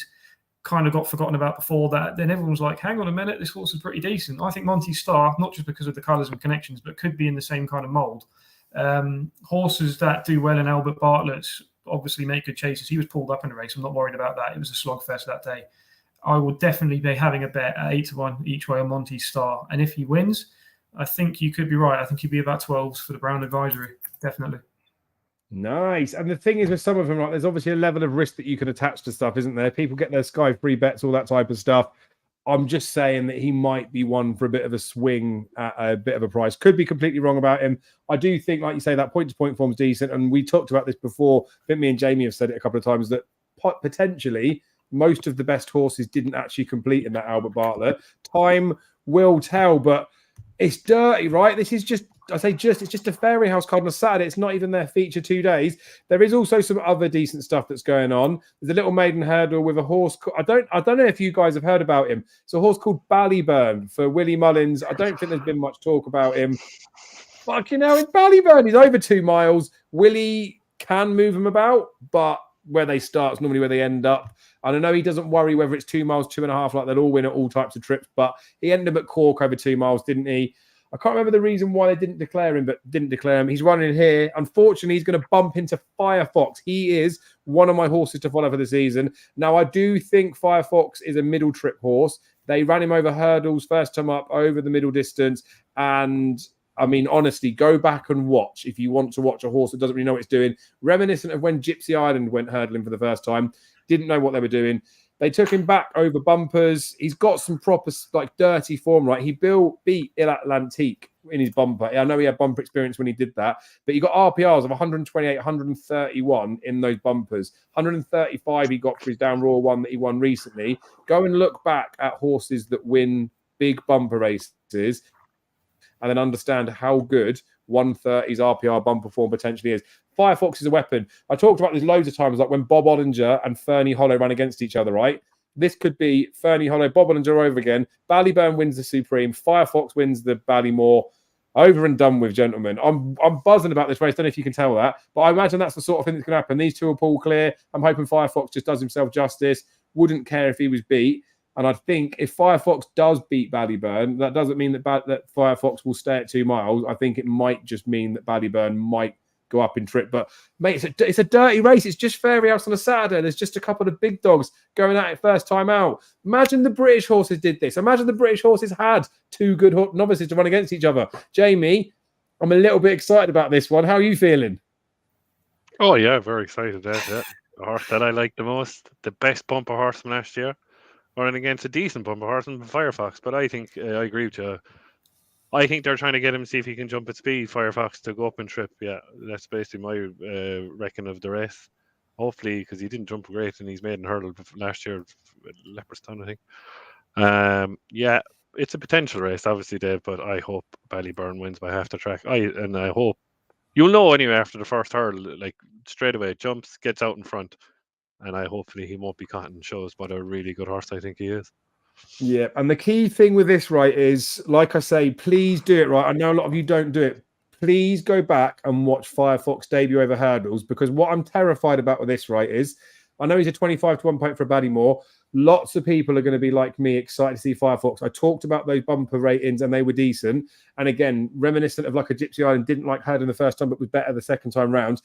kind of got forgotten about before that. Then everyone's like, hang on a minute, this horse is pretty decent. I think Monty Starr, not just because of the colours and connections, but could be in the same kind of mould. Horses that do well in Albert Bartlett's obviously make good chases. He was pulled up in the race. I'm not worried about that. It was a slogfest that day. I would definitely be having a bet at 8-1 each way on Monty Starr. And if he wins, I think you could be right. I think he'd be about 12s for the Brown Advisory. Definitely. Nice. And the thing is with some of them, right, there's obviously a level of risk that you can attach to stuff, isn't there? People get their Sky free bets, all that type of stuff. I'm just saying that he might be one for a bit of a swing at a bit of a price. Could be completely wrong about him. I do think, like you say, that point-to-point form's decent. And we talked about this before. I think me and Jamie have said it a couple of times that potentially most of the best horses didn't actually complete in that Albert Bartlett. Time will tell, but it's dirty, right? This is just... it's just a Fairyhouse card on a Saturday. It's not even their feature 2 days. There is also some other decent stuff that's going on. There's a little maiden hurdle with a horse. I don't know if you guys have heard about him. It's a horse called Ballyburn for Willie Mullins. I don't think there's been much talk about him. Fucking hell, it's Ballyburn. He's over 2 miles. Willie can move him about, but where they start is normally where they end up. And I know he doesn't worry whether it's 2 miles, 2.5, like they'll all win at all types of trips, but he ended up at Cork over 2 miles, didn't he? I can't remember the reason why they didn't declare him, but didn't declare him. He's running here. Unfortunately, he's going to bump into Firefox. He is one of my horses to follow for the season. Now, I do think Firefox is a middle trip horse. They ran him over hurdles, first time up, over the middle distance. And, I mean, honestly, go back and watch if you want to watch a horse that doesn't really know what it's doing. Reminiscent of when Gypsy Island went hurdling for the first time. Didn't know what they were doing. They took him back over bumpers. He's got some proper, like, dirty form, right? He beat Il Atlantique in his bumper. I know he had bumper experience when he did that, but he got RPRs of 128, 131 in those bumpers. 135 he got for his Down Raw one that he won recently. Go and look back at horses that win big bumper races and then understand how good 130's RPR bumper form potentially is. Firefox is a weapon. I talked about this loads of times, like when Bob Ollinger and Fernie Hollow ran against each other, right? This could be Fernie Hollow, Bob Ollinger over again. Ballyburn wins the Supreme. Firefox wins the Ballymore. Over and done with, gentlemen. I'm buzzing about this race. Don't know if you can tell that, but I imagine that's the sort of thing that's going to happen. These two are pool clear. I'm hoping Firefox just does himself justice. Wouldn't care if he was beat. And I think if Firefox does beat Ballyburn, that doesn't mean that Firefox will stay at 2 miles. I think it might just mean that Ballyburn might go up in trip. But, mate, it's a dirty race. It's just Fairyhouse on a Saturday. There's just a couple of big dogs going at it first time out. Imagine the British horses did this. Imagine the British horses had 2 good novices to run against each other. Jamie, I'm a little bit excited about this one. How are you feeling? Oh, yeah, very excited. Yeah. The horse that I like the most, the best bumper horse from last year, running against a decent bumper horse from Firefox. But I think I agree with you. I think they're trying to get him, see if he can jump at speed, Firefox, to go up and trip. Yeah, that's basically my reckon of the race. Hopefully, because he didn't jump great in his maiden hurdle last year, Leopardstown, I think. Yeah, it's a potential race, obviously, Dave, but I hope Ballyburn wins by half the track. I hope you'll know anyway after the first hurdle, like straight away, jumps, gets out in front, and hopefully he won't be caught and shows what a really good horse I think he is. Yeah, and the key thing with this, right, is, like I say, please do it right. I know a lot of you don't do it. Please go back and watch Firefox debut over hurdles, because what I'm terrified about with this, right, is I know he's a 25 to 1 point for a Ballymore. Lots of people are going to be like me, excited to see Firefox. I talked about those bumper ratings and they were decent. And again, reminiscent of like a Gypsy Island, didn't like hurdling the first time, but was better the second time round.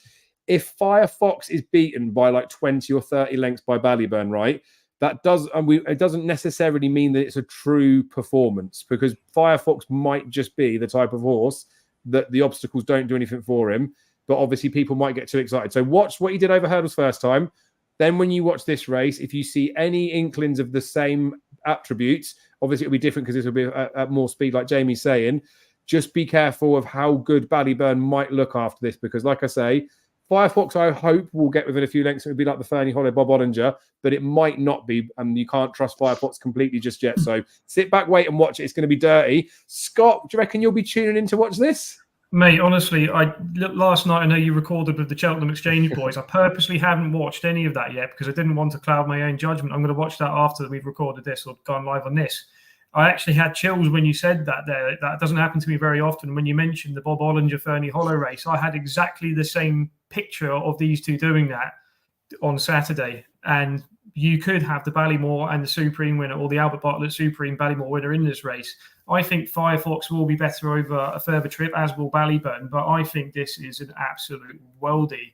If Firefox is beaten by like 20 or 30 lengths by Ballyburn, right, it doesn't necessarily mean that it's a true performance, because Firefox might just be the type of horse that the obstacles don't do anything for him. But obviously people might get too excited. So watch what he did over hurdles first time. Then when you watch this race, if you see any inklings of the same attributes, obviously it'll be different because this will be at more speed, like Jamie's saying. Just be careful of how good Ballyburn might look after this, because like I say, Firefox, I hope, will get within a few lengths. It would be like the Fernie Hollow Bob Ollinger, but it might not be, and you can't trust Firefox completely just yet. So sit back, wait and watch it. It's going to be dirty. Scott, do you reckon you'll be tuning in to watch this? Mate, honestly, last night I know you recorded with the Cheltenham Exchange boys. I purposely haven't watched any of that yet because I didn't want to cloud my own judgment. I'm going to watch that after we've recorded this or gone live on this. I actually had chills when you said that there. That doesn't happen to me very often. When you mentioned the Bob Ollinger Fernie Hollow race, I had exactly the same picture of these two doing that on Saturday. And you could have the Ballymore and the Supreme winner, or the Albert Bartlett Supreme Ballymore winner in this race. I think Firefox will be better over a further trip, as will Ballyburn. But I think this is an absolute worldie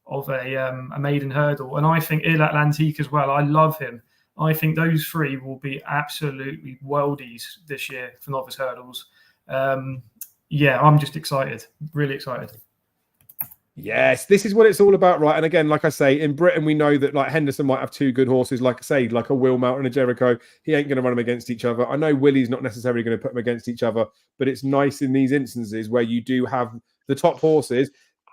of a maiden hurdle. And I think Il Atlantique as well. I love him. I think those three will be absolutely worldies this year for novice hurdles. Yeah, I'm just excited, really excited. Yes, this is what it's all about, right? And again, like I say, in Britain, we know that like Henderson might have 2 good horses, like I say, like a Will Melton and a Jericho. He ain't going to run them against each other. I know Willie's not necessarily going to put them against each other, but it's nice in these instances where you do have the top horses.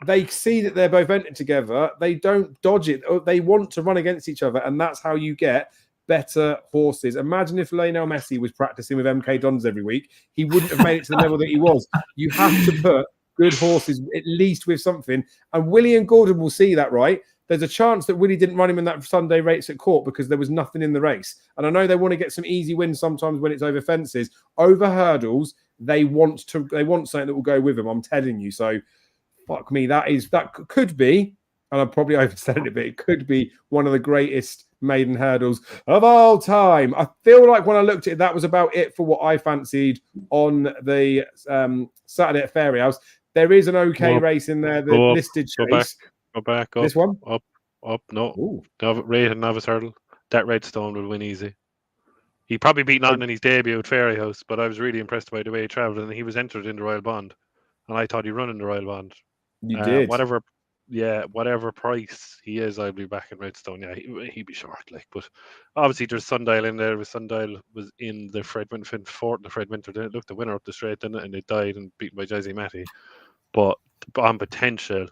They see that they're both entered together. They don't dodge it. They want to run against each other, and that's how you get better horses. Imagine if Lionel Messi was practicing with MK Dons every week. He wouldn't have made it to the level that he was. You have to put good horses at least with something. And Willie and Gordon will see that, right? There's a chance that Willie didn't run him in that Sunday race at Court because there was nothing in the race. And I know they want to get some easy wins sometimes when it's over fences. Over hurdles, they want something that will go with them. I'm telling you. So fuck me. That could be, and I'm probably overstating it, but it could be one of the greatest maiden hurdles of all time. I feel like when I looked at it, that was about it for what I fancied on the Saturday at Fairyhouse. There is an okay race in there, the listed chase. Go back, up. This one? Up, no. Rated novice hurdle. That Redstone will win easy. He probably beat Nottingham in his debut at Fairyhouse, but I was really impressed by the way he travelled, and he was entered in the Royal Bond. And I thought he'd run in the Royal Bond. You did. Whatever whatever price he is, I'll be back in Redstone. Yeah, he'd be short. Like, but obviously there's Sundial in there. Sundial was in the Fred Winter Fort. The Fred Winter didn't look the winner up the straight, didn't it? And they died and beaten by Jazzy Matty. But on potential,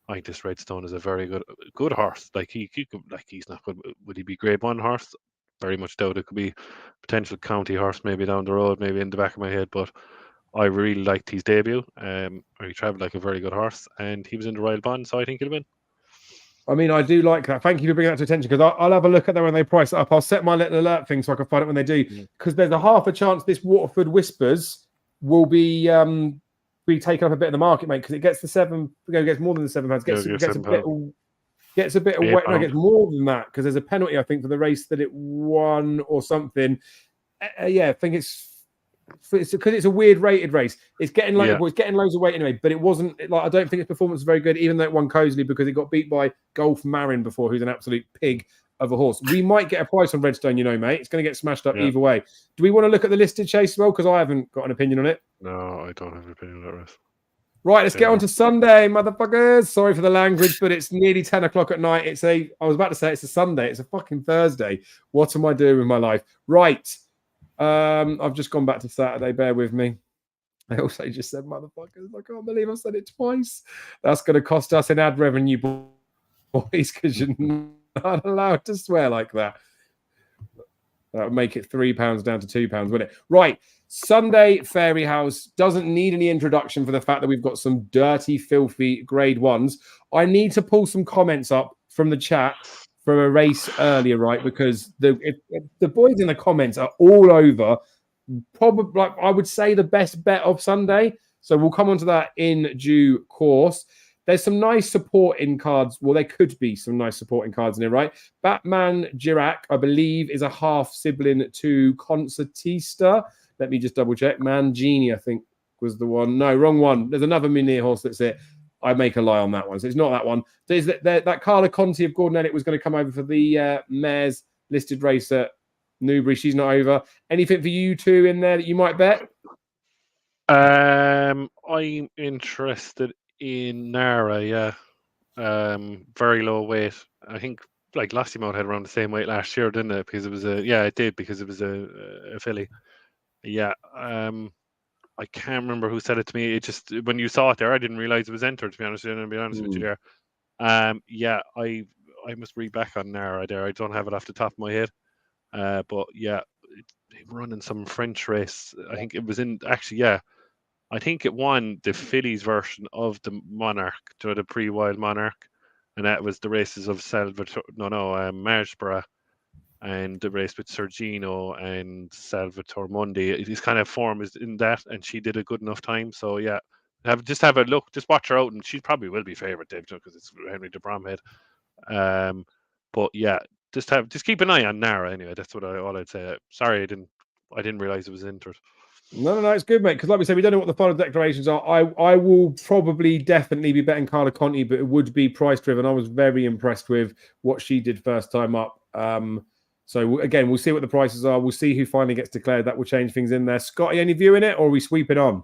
I think this Redstone is a very good horse. Like he could, like he's not good. Would he be Grade 1 horse? Very much doubt. It could be potential county horse maybe down the road, maybe in the back of my head. But I really liked his debut. He travelled like a very good horse, and he was in the Royal Bond, so I think he'll win. I mean, I do like that. Thank you for bringing that to attention, because I'll have a look at that when they price it up. I'll set my little alert thing so I can find it when they do, because there's a half a chance this Waterford Whispers will be taken up a bit of the market, mate, because it gets the gets more than the £7. Gets a bit of wet. No, it gets more than that, because there's a penalty, I think, for the race that it won or something. I think it's because it's a weird rated race. It's getting it's getting loads of weight anyway, but it wasn't like, I don't think its performance was very good, even though it won cozily, because it got beat by Golf Marin before, who's an absolute pig of a horse. We might get a price on Redstone, mate. It's going to get smashed up either way. Do we want to look at the listed chase as well? Because I haven't got an opinion on it. No, I don't have an opinion on that race. Right, let's get on to Sunday, motherfuckers. Sorry for the language, but it's nearly 10 o'clock at night. I was about to say it's a Sunday. It's a fucking Thursday. What am I doing with my life? Right. I've just gone back to Saturday. Bear with me. I also just said motherfuckers. I can't believe I've said it twice. That's going to cost us in ad revenue, boys, because you're not allowed to swear like that. That would make it £3 down to £2, wouldn't it? Right. Sunday Fairyhouse doesn't need any introduction for the fact that we've got some dirty, filthy Grade 1s. I need to pull some comments up from the chat from a race earlier, right? Because the boys in the comments are all over. Probably, like, I would say, the best bet of Sunday. So we'll come on to that in due course. There's some nice supporting cards. Well, there could be some nice supporting cards in here, right? Batman Girac, I believe, is a half sibling to Concertista. Let me just double check. Mangini, I think, was the one. No, wrong one. There's another Munir horse that's it. I make a lie on that one. So it's not that one. There's that Carla Conti of Gordon Elliott was going to come over for the mare's listed race at Newbury. She's not over. Anything for you two in there that you might bet? I'm interested in Nara, very low weight. I think like Lassie Mount had around the same weight last year, didn't it? Because it was a filly. Yeah. I can't remember who said it to me. It just, when you saw it there, I didn't realize it was entered, to be honest with you there. I must read back on Nara there. I don't have it off the top of my head. But yeah, running some French race. I think it was I think it won the fillies version of the Monarch, the pre-wild Monarch, and that was the races of Marsborough, and the race with Sergino and Salvatore Mundi. His kind of form is in that, and she did a good enough time. So yeah, have a look, just watch her out, and she probably will be favourite, Dave, because it's Henry de Bromhead. But yeah, just keep an eye on Nara anyway. That's all I'd say. Sorry, I didn't realise it was entered. No, it's good, mate. Because like we said, we don't know what the final declarations are. I will probably definitely be betting Carla Conti, but it would be price driven. I was very impressed with what she did first time up. So again, we'll see what the prices are. We'll see who finally gets declared. That will change things in there. Scotty, any view in it, or are we sweeping on?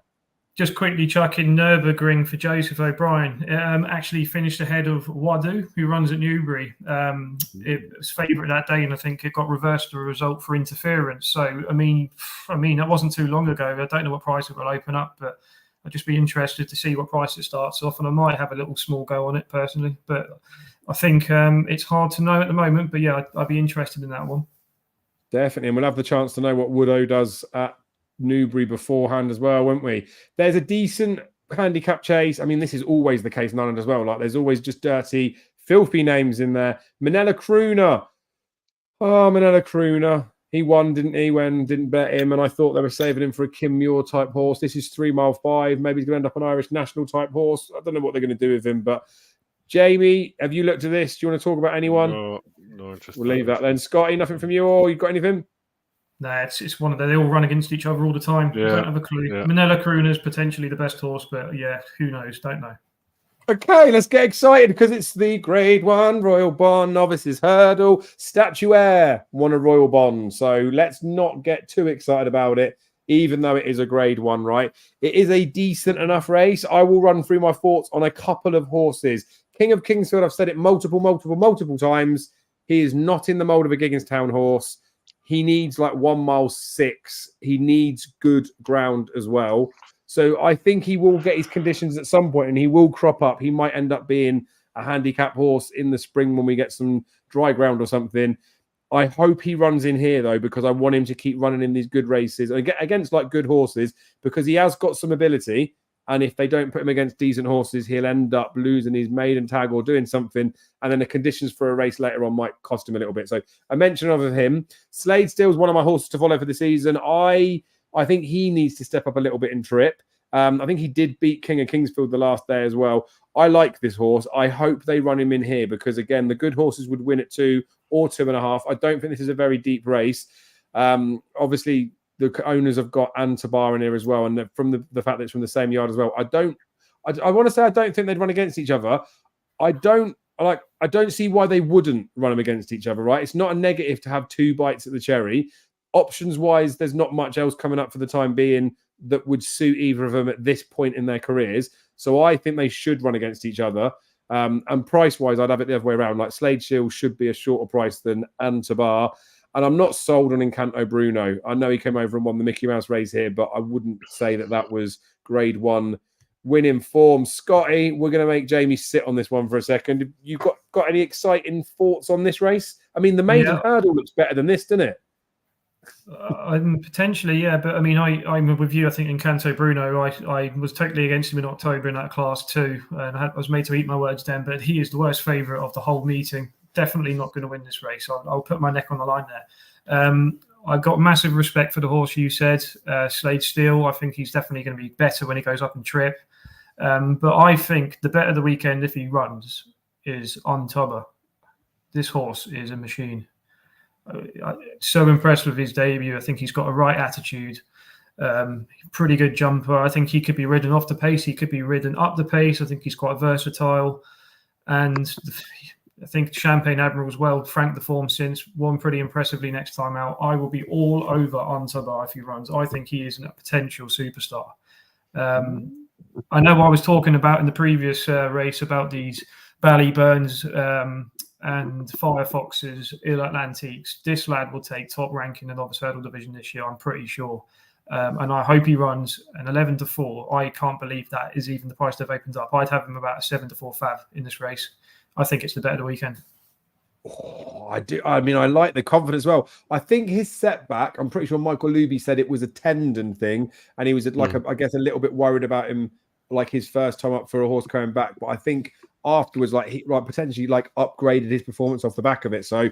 Just quickly chucking Nürburgring for Joseph O'Brien. Actually finished ahead of Wadu, who runs at Newbury. It was favourite that day, and I think it got reversed the result for interference. So, I mean, that wasn't too long ago. I don't know what price it will open up, but I'd just be interested to see what price it starts off, and I might have a little small go on it personally. But I think it's hard to know at the moment. But yeah, I'd be interested in that one. Definitely, and we'll have the chance to know what Woodo does at Newbury beforehand as well, won't we? There's a decent handicap chase. I mean, this is always the case, Nunnan, as well. Like, there's always just dirty, filthy names in there. Manella Crooner. Oh, Manella Crooner. He won, didn't he, when didn't bet him, and I thought they were saving him for a Kim Muir type horse. This is 3 mile 5. Maybe he's going to end up an Irish national type horse. I don't know what they're going to do with him, but Jamie, have you looked at this? Do you want to talk about anyone? No, just we'll leave that then. Scotty, nothing from you, or you got anything? No, it's one of them. They all run against each other all the time. Yeah, Don't have a clue. Yeah. Manella Crooner's potentially the best horse, but yeah, who knows? Don't know. Okay, let's get excited because it's the Grade 1 Royal Bond Novices Hurdle. Statuaire won a Royal Bond, so let's not get too excited about it, even though it is a Grade 1, right? It is a decent enough race. I will run through my thoughts on a couple of horses. King of Kingsfield, I've said it multiple times. He is not in the mold of a Gigginstown horse. He needs like 1 mile 6. He needs good ground as well. So I think he will get his conditions at some point and he will crop up. He might end up being a handicap horse in the spring when we get some dry ground or something. I hope he runs in here, though, because I want him to keep running in these good races against like good horses, because he has got some ability. And if they don't put him against decent horses, he'll end up losing his maiden tag or doing something. And then the conditions for a race later on might cost him a little bit. So a mention of him. Slade Steele's one of my horses to follow for the season. I think he needs to step up a little bit in trip. I think he did beat King of Kingsfield the last day as well. I like this horse. I hope they run him in here because, again, the good horses would win at 2 or 2.5. I don't think this is a very deep race. Obviously, the owners have got Antabar in here as well, and from the fact that it's from the same yard as well. I want to say I don't think they'd run against each other. I don't see why they wouldn't run them against each other, right? It's not a negative to have 2 bites at the cherry. Options-wise, there's not much else coming up for the time being that would suit either of them at this point in their careers. So I think they should run against each other. And price-wise, I'd have it the other way around. Like Slade Shield should be a shorter price than Antabar. And I'm not sold on Encanto Bruno. I know he came over and won the Mickey Mouse race here, but I wouldn't say that was grade 1 winning form. Scotty, we're going to make Jamie sit on this one for a second. You got any exciting thoughts on this race? I mean, the maiden hurdle looks better than this, doesn't it? Potentially, yeah. But I mean, I'm with you. I think Encanto Bruno, I was totally against him in October in that class 2. And I was made to eat my words then, but he is the worst favourite of the whole meeting. Definitely not going to win this race. I'll put my neck on the line there. I've got massive respect for the horse you said, Slade Steele. I think he's definitely going to be better when he goes up in trip. But I think the bet of the weekend, if he runs, is on Tubber. This horse is a machine. So impressed with his debut. I think he's got a right attitude. Pretty good jumper. I think he could be ridden off the pace. He could be ridden up the pace. I think he's quite versatile. And I think Champagne Admiral as well, franked the form since, won pretty impressively next time out. I will be all over Antabar if he runs. I think he is a potential superstar. I know I was talking about in the previous race about these Ballyburns and Firefoxes, Ill Atlantiques. This lad will take top rank in the novice hurdle division this year, I'm pretty sure. And I hope he runs an 11-4. I can't believe that is even the price they've opened up. I'd have him about a 7-4 fav in this race. I think it's the bet of the weekend. Oh, I do. I mean, I like the confidence as well. I think his setback, I'm pretty sure Michael Luby said it was a tendon thing. And he was I guess a little bit worried about him, like his first time up for a horse coming back. But I think afterwards, he potentially upgraded his performance off the back of it. So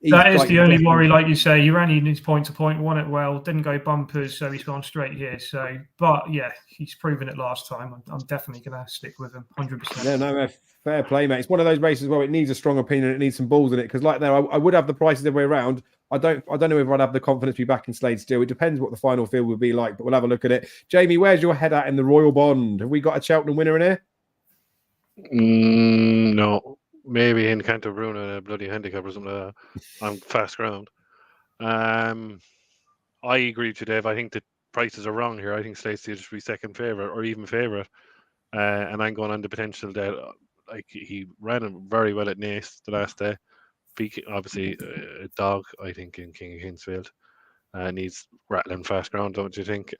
that is the only worry, like you say. He ran his point to point, won it well, didn't go bumpers, so he's gone straight here. So, but yeah, he's proven it last time. I'm definitely going to stick with him, 100%. Yeah, no, fair play, mate. It's one of those races where it needs a strong opinion. It needs some balls in it because, like there, I would have the prices the way around. I don't know if I'd have the confidence to be back in Slade Steele. It depends what the final field will be like, but we'll have a look at it. Jamie, where's your head at in the Royal Bond? Have we got a Cheltenham winner in here? No, maybe Encanto Bruno, a bloody handicap or something like that. On fast ground. I agree with you, Dave. I think the prices are wrong here. I think Slade Steele should be second favourite or even favourite. And I'm going on the potential that he ran very well at Naas the last day. Obviously, a dog, I think, in King of Kingsfield. Needs rattling fast ground, don't you think?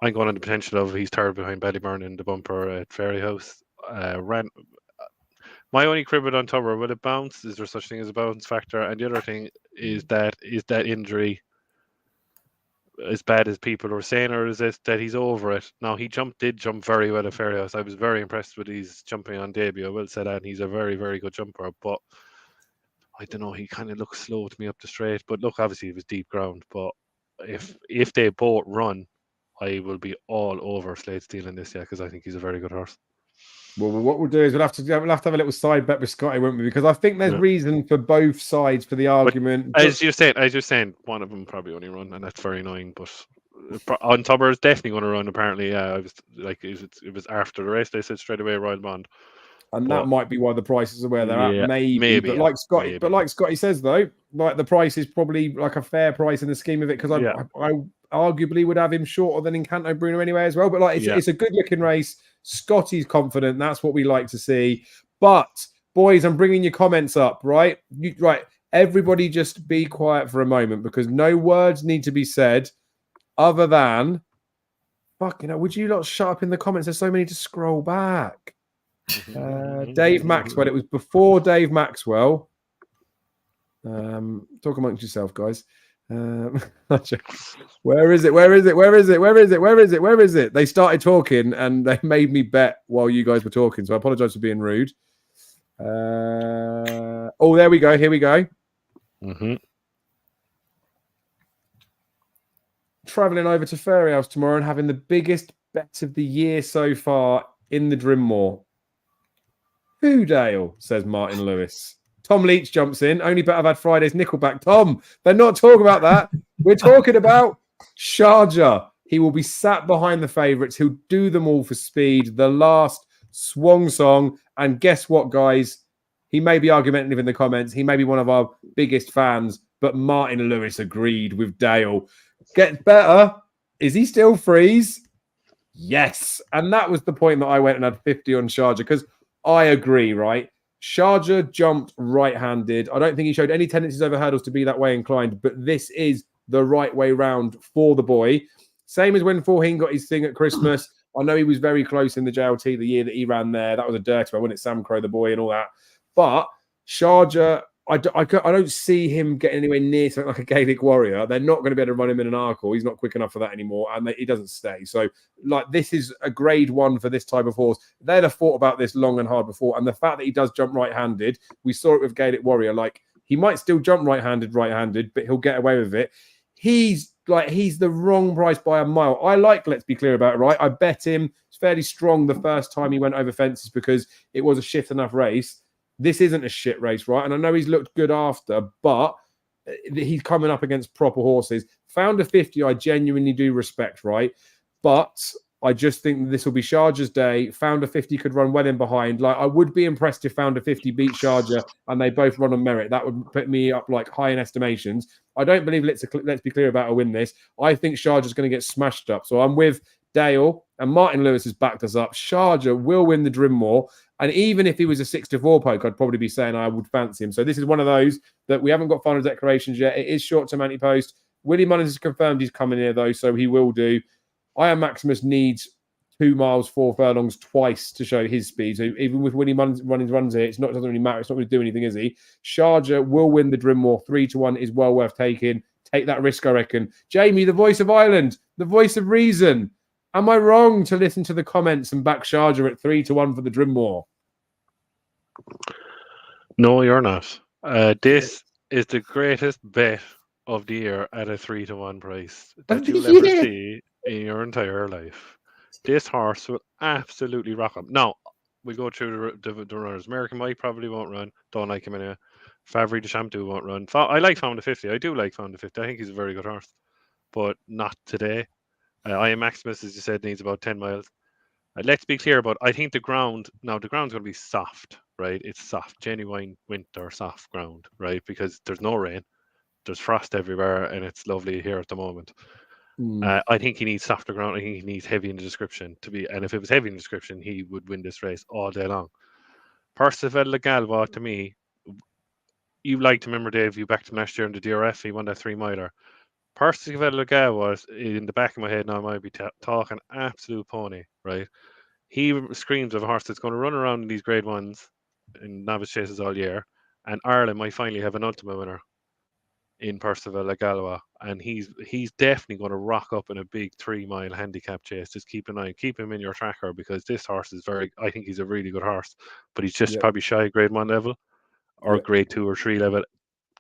I'm going on the potential of he's third behind Ballyburn in the bumper at Fairyhouse. My only crib on Tubber, will it bounce? Is there such thing as a bounce factor? And the other thing is that injury as bad as people are saying, or is it that he's over it? Now, he did jump very well at Fairyhouse. I was very impressed with his jumping on debut. I will say that he's a very, very good jumper, but I don't know, he kind of looks slow to me up the straight. But look, obviously it was deep ground, but if they both run, I will be all over Slade Steele in this, because I think he's a very good horse. Well, what we'll do is we'll have to have a little side bet with Scotty, won't we? Because I think there's reason for both sides for the argument. But as you're saying, one of them probably only run, and that's very annoying. But on Tubber is definitely going to run. Apparently, I was like, it was after the race. They said straight away Royal Bond, and that might be why the prices are where they're at. Maybe. But like Scotty says though, like the price is probably like a fair price in the scheme of it. Because arguably would have him shorter than Encanto Bruno anyway as well. But like, it's a good looking race. Scotty's confident. That's what we like to see. But boys, I'm bringing your comments up, right? Right. Everybody just be quiet for a moment because no words need to be said other than, fucking hell, would you lot shut up in the comments? There's so many to scroll back. Dave Maxwell. It was before Dave Maxwell. Talk amongst yourself, guys. Where is it? They started talking and they made me bet while you guys were talking. So I apologize for being rude. Oh, there we go. Here we go. Traveling over to Fairyhouse tomorrow and having the biggest bet of the year so far in the Drimmore. Who, Dale? Says Martin Lewis. Tom Leach jumps in. Only bet I've had Friday's Nickelback. Tom, they're not talking about that. We're talking about Sharjah. He will be sat behind the favourites. He'll do them all for speed. The last swan song. And guess what, guys? He may be argumentative in the comments. He may be one of our biggest fans. But Martin Lewis agreed with Dale. Gets better. Is he still freeze? Yes. And that was the point that I went and had 50 on Sharjah. Because I agree, right? Sharjah jumped right-handed. I don't think he showed any tendencies over hurdles to be that way inclined. But this is the right way round for the boy. Same as when Forheen got his thing at Christmas. I know he was very close in the JLT the year that he ran there. That was a dirty one, wasn't it? Sam Crow, the boy, and all that. But Sharjah, I don't see him getting anywhere near something like a Gaelic Warrior. They're not going to be able to run him in an Arkle. He's not quick enough for that anymore, and he doesn't stay. So, like, this is a grade 1 for this type of horse. They'd have thought about this long and hard before, and the fact that he does jump right-handed, we saw it with Gaelic Warrior. Like, he might still jump right-handed, but he'll get away with it. He's the wrong price by a mile. Let's be clear about it, right? I bet him it's fairly strong the first time he went over fences because it was a shit enough race. This isn't a shit race, right? And I know he's looked good after, but he's coming up against proper horses. Founder 50, I genuinely do respect, right? But I just think this will be Sharjah's day. Founder 50 could run well in behind. Like, I would be impressed if Founder 50 beat Sharjah and they both run on merit. That would put me up like high in estimations. I don't believe let's be clear about a win this. I think Sharjah's going to get smashed up. So I'm with Dale, and Martin Lewis has backed us up. Sharjah will win the Drimmore. And even if he was a 6-4 poke, I'd probably be saying I would fancy him. So this is one of those that we haven't got final declarations yet. It is short-term anti-post. Willie Mullins has confirmed he's coming here, though, so he will do. Iron Maximus needs 2 miles, 4 furlongs twice to show his speed. So even with Willie Mullins running runs here, it doesn't really matter. It's not going to do anything, is he? Sharjah will win the Drimmore. 3-1 is well worth taking. Take that risk, I reckon. Jamie, the voice of Ireland, the voice of reason. Am I wrong to listen to the comments and back Sharjah at 3-1 for the Drimmore? No, you're not. This is the greatest bet of the year at a 3-1 price that you'll ever see in your entire life. This horse will absolutely rock him. Now, we'll go through the runners. American Mike probably won't run. Don't like him anyway. Favre de Champtou won't run. I like Founder 50. I do like Founder 50. I think he's a very good horse. But not today. Iron Maximus, as you said, needs about 10 miles. Let's be clear about, I think the ground's going to be soft, right? It's soft, genuine winter soft ground, right? Because there's no rain, there's frost everywhere, and it's lovely here at the moment. I think he needs softer ground. I think he needs heavy in the description and if it was heavy in the description, he would win this race all day long. Percival Le Galois, to me, you like to remember, Dave, you backed him last year in the DRF, he won that 3-miler. Percival Le Galois was in the back of my head now. I might be talking absolute pony, right? He screams of a horse that's going to run around in these grade 1s in novice chases all year, and Ireland might finally have an ultimate winner in Percival Le Galois, and he's definitely going to rock up in a big 3-mile handicap chase. Just keep him in your tracker, because this horse is I think he's a really good horse, but he's just probably shy grade 1 level or grade 2 or 3 level.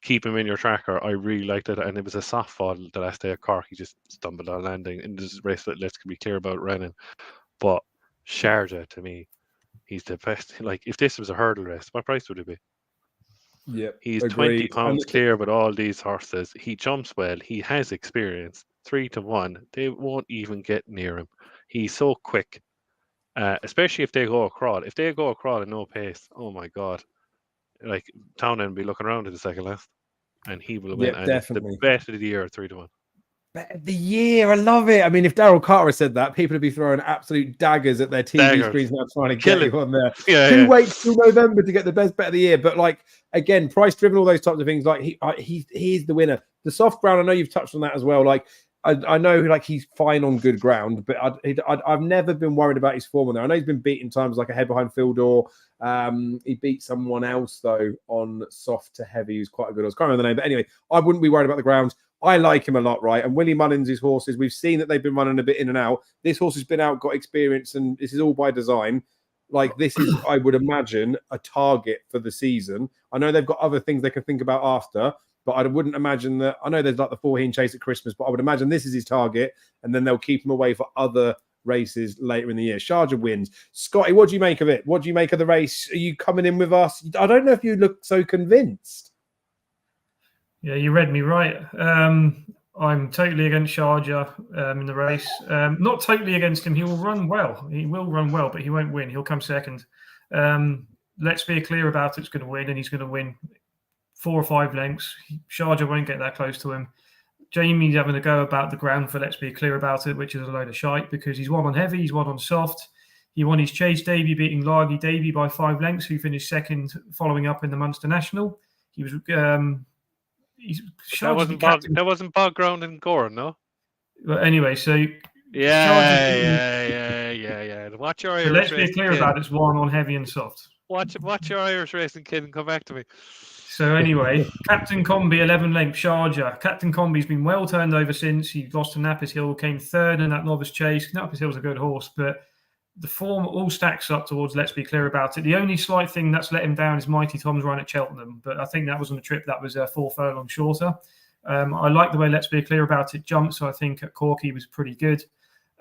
Keep him in your tracker. I really liked it, and it was a soft fall the last day at Cork. He just stumbled on landing in this race that let's be clear about running. But Sharjah, to me, he's the best. Like, if this was a hurdle race, what price would it be? Yeah, he's 20 pounds clear with all these horses. He jumps well. He has experience. 3-1. They won't even get near him. He's so quick, especially if they go a crawl. If they go a crawl at no pace, oh my God. Like, Townend will be looking around at the second last, and he will win. Yeah, and definitely. It's the bet of the year, 3-1. Bet of the year. I love it. I mean, if Daryl Carter said that, people would be throwing absolute daggers at their TV screens now trying to Kill get it. you on there. Yeah, Who yeah. waits till November to get the best bet of the year? But like, again, price driven, all those types of things. Like he is the winner. The soft ground, I know you've touched on that as well. Like I know like he's fine on good ground, but I've never been worried about his form on there. I know he's been beaten times like a head behind field or he beat someone else though on soft to heavy who's quite a good. I can't remember the name, but anyway, I wouldn't be worried about the ground. I like him a lot, right? And Willie Mullins' horses, we've seen that they've been running a bit in and out. This horse has been out, got experience, and this is all by design. Like, this is, I would imagine, a target for the season. I know they've got other things they can think about after, but I wouldn't imagine that. I know there's like the 4-Heen chase at Christmas, but I would imagine this is his target, and then they'll keep him away for other races later in the year. Sharjah wins. Scotty, what do you make of it? What do you make of the race? Are you coming in with us? I don't know if you look so convinced. Yeah, you read me right. I'm totally against Sharjah in the race. Not totally against him. He will run well. He will run well, but he won't win. He'll come second. Let's be clear about it's going to win, and he's going to win 4 or 5 lengths. Sharjah won't get that close to him. Jamie's having a go about the ground for Let's Be Clear About It, which is a load of shite because he's won on heavy, he's won on soft. He won his chase debut, beating Largy Davy by 5 lengths, who finished second, following up in the Munster National. He was... that wasn't bog ground in Gore, no? But anyway, so yeah. Watch your Irish. So let's be clear about it's one on heavy and soft. Watch your Irish racing kid and come back to me. So anyway, Captain Combi, 11 length Sharjah. Captain Combi's been well turned over since. He lost to Nappers Hill, came third in that novice chase. Nappers Hill's a good horse, but the form all stacks up towards Let's Be Clear About It. The only slight thing that's let him down is Mighty Tom's run at Cheltenham, but I think that was on a trip that was 4 furlongs shorter. I like the way Let's Be Clear About It jumped, so I think at Cork he was pretty good.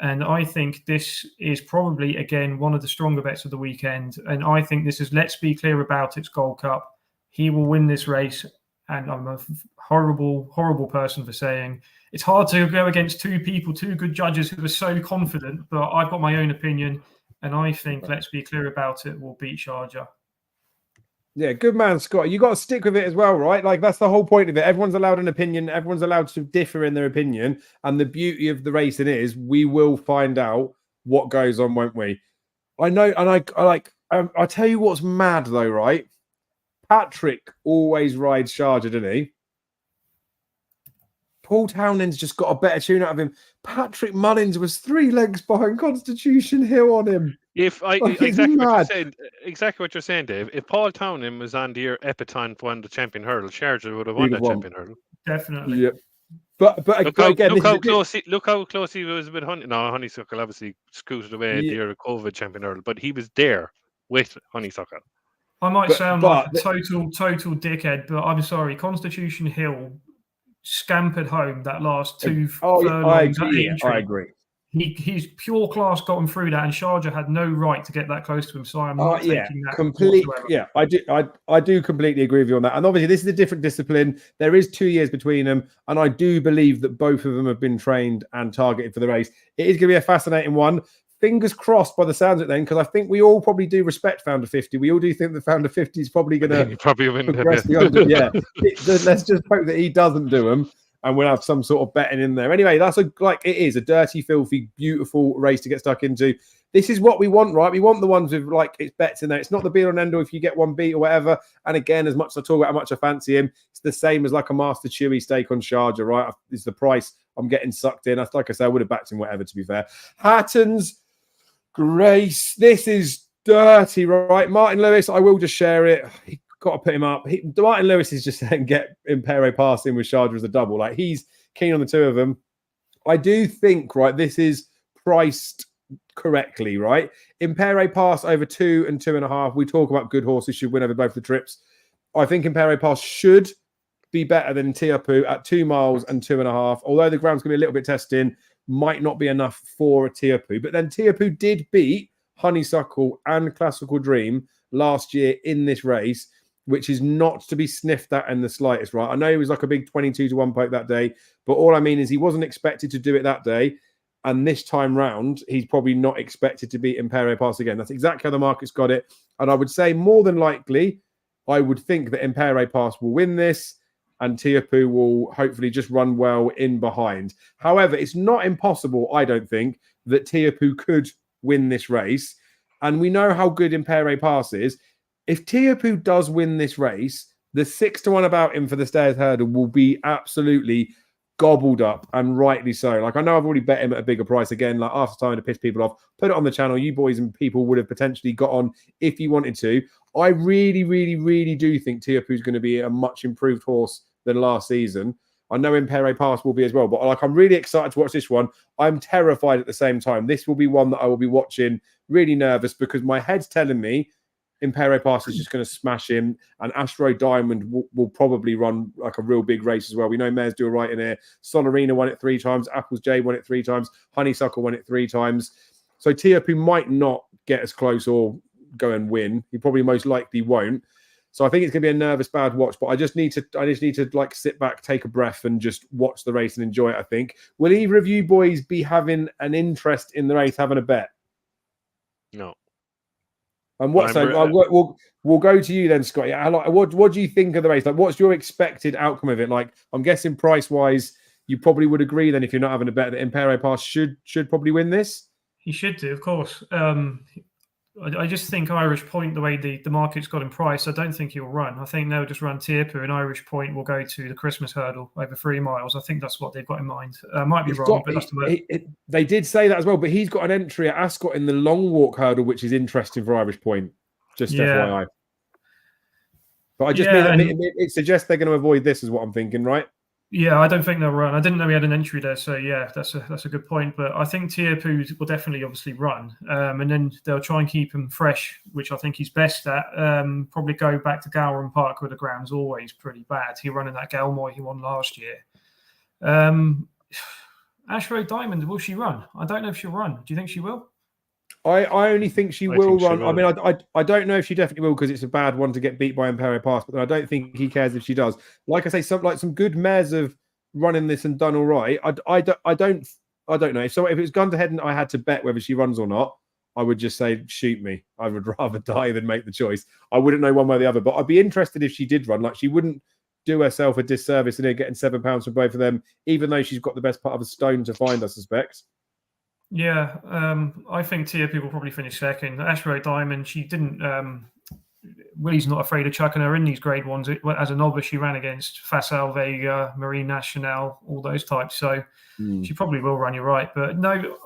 And I think this is probably, again, one of the stronger bets of the weekend. And I think this is Let's Be Clear About It's Gold Cup. He will win this race, and I'm a horrible, horrible person for saying it's hard to go against two good judges who are so confident, but I've got my own opinion, and I think Let's Be Clear About It will beat Sharjah. Yeah, good man, Scott. You got to stick with it as well, right? Like, that's the whole point of it. Everyone's allowed an opinion. Everyone's allowed to differ in their opinion. And the beauty of the racing is we will find out what goes on, won't we? I know, and I tell you what's mad though, right? Patrick always rides Sharjah, doesn't he? Paul Townend's just got a better tune out of him. Patrick Mullins was 3 lengths behind Constitution Hill on him. Exactly what you're saying, Dave. If Paul Townend was on the year Epitone won the champion hurdle, Sharjah would have won that champion hurdle. Definitely. Yeah. But look how close he was with Honeysuckle obviously scooted away the year of COVID champion hurdle, but he was there with Honeysuckle. I might sound like a total dickhead, but I'm sorry. Constitution Hill scampered home that last 2 furlongs. I agree. His pure class got him through that, and Sharjah had no right to get that close to him. So I'm not taking that completely. Yeah, I do completely agree with you on that. And obviously, this is a different discipline. There is 2 years between them, and I do believe that both of them have been trained and targeted for the race. It is going to be a fascinating one. Fingers crossed by the sounds of it then, because I think we all probably do respect Founder 50. We all do think that Founder 50 is probably going to progress the under. Yeah, let's just hope that he doesn't do them, and we'll have some sort of betting in there. Anyway, it is a dirty, filthy, beautiful race to get stuck into. This is what we want, right? We want the ones with it's bets in there. It's not the be all and end all if you get one beat or whatever. And again, as much as I talk about how much I fancy him, it's the same as like a Master Chewy stake on Sharjah, right? It's the price I'm getting sucked in. Like I say, I would have backed him whatever, to be fair. Hatton's Grace, this is dirty, right? Martin Lewis, I will just share it. He got to put him up. Martin Lewis is just saying get Impere Pass in with Sharjah as a double. Like, he's keen on the 2 of them. I do think, right, this is priced correctly, right? Impere Pass over 2 and 2.5. We talk about good horses should win over both the trips. I think Impere Pass should be better than Tiapu at 2 miles and 2.5. Although the ground's going to be a little bit testing, might not be enough for a Tiapu. But then Tiapu did beat Honeysuckle and Classical Dream last year in this race, which is not to be sniffed at in the slightest, right? I know he was like a big 22-1 poke that day, but all I mean is he wasn't expected to do it that day. And this time round, he's probably not expected to beat Impere Pass again. That's exactly how the market's got it. And I would say more than likely, I would think that Impere Pass will win this. and Tiapu will hopefully just run well in behind. However, it's not impossible, I don't think, that Tiapu could win this race. And we know how good Impere Pass is. If Tiapu does win this race, the 6-1 about him for the Stairs Hurdle will be absolutely gobbled up, and rightly so. Like, I know I've already bet him at a bigger price again, like after time to piss people off. Put it on the channel. You boys and people would have potentially got on if you wanted to. I really, really, really do think Tiapu's going to be a much improved horse than last season. I know Impere Pass will be as well, but like, I'm really excited to watch this one. I'm terrified at the same time. This will be one that I will be watching, really nervous, because my head's telling me Impere Pass is just going to smash him, and Astro Diamond will probably run like a real big race as well. We know mares do a right in here. Solarina won it 3 times. Apples J won it 3 times. Honeysuckle won it 3 times. So Tiapu might not get as close or go and win. He probably most likely won't. So I think it's going to be a nervous, bad watch. But I just need to like sit back, take a breath, and just watch the race and enjoy it. I think. Will either of you boys be having an interest in the race, having a bet? No. And what? So we'll go to you then, Scott. Yeah, what do you think of the race? Like, what's your expected outcome of it? Like, I'm guessing price wise, you probably would agree then, if you're not having a bet, that Impere Pass should probably win this. He should do, of course. I just think Irish Point, the way the market's got in price, I don't think he'll run. I think they'll just run Tiapu, and Irish Point will go to the Christmas hurdle over 3 miles. I think that's what they've got in mind. Might be wrong, but that's the they did say that as well, but he's got an entry at Ascot in the long walk hurdle, which is interesting for Irish Point. Just FYI. But I just mean it suggests they're going to avoid this, is what I'm thinking, right? Yeah, I don't think they'll run. I didn't know he had an entry there, so yeah, that's a good point. But I think Tiapu will definitely, obviously, run, and then they'll try and keep him fresh, which I think he's best at. Probably go back to Gowran Park, where the ground's always pretty bad. He ran in that Galmoy he won last year. Ashrow Diamond, will she run? I don't know if she'll run. Do you think she will? I only think she will run. I mean, I don't know if she definitely will, because it's a bad one to get beat by Impere Pass, but I don't think he cares if she does. Like I say, some good mares have running this and done all right. I don't know. If it was gun to head and I had to bet whether she runs or not, I would just say shoot me. I would rather die than make the choice. I wouldn't know one way or the other, but I'd be interested if she did run. Like, she wouldn't do herself a disservice in here getting £7 from both of them, even though she's got the best part of a stone to find, I suspect. Yeah, I think Tiapu will probably finish second. Ashrow Diamond, she didn't. Willie's not afraid of chucking her in these grade ones. As a novice, she ran against Facile Vega, Marine Nationale, all those types. So she probably will run, you're right. But no,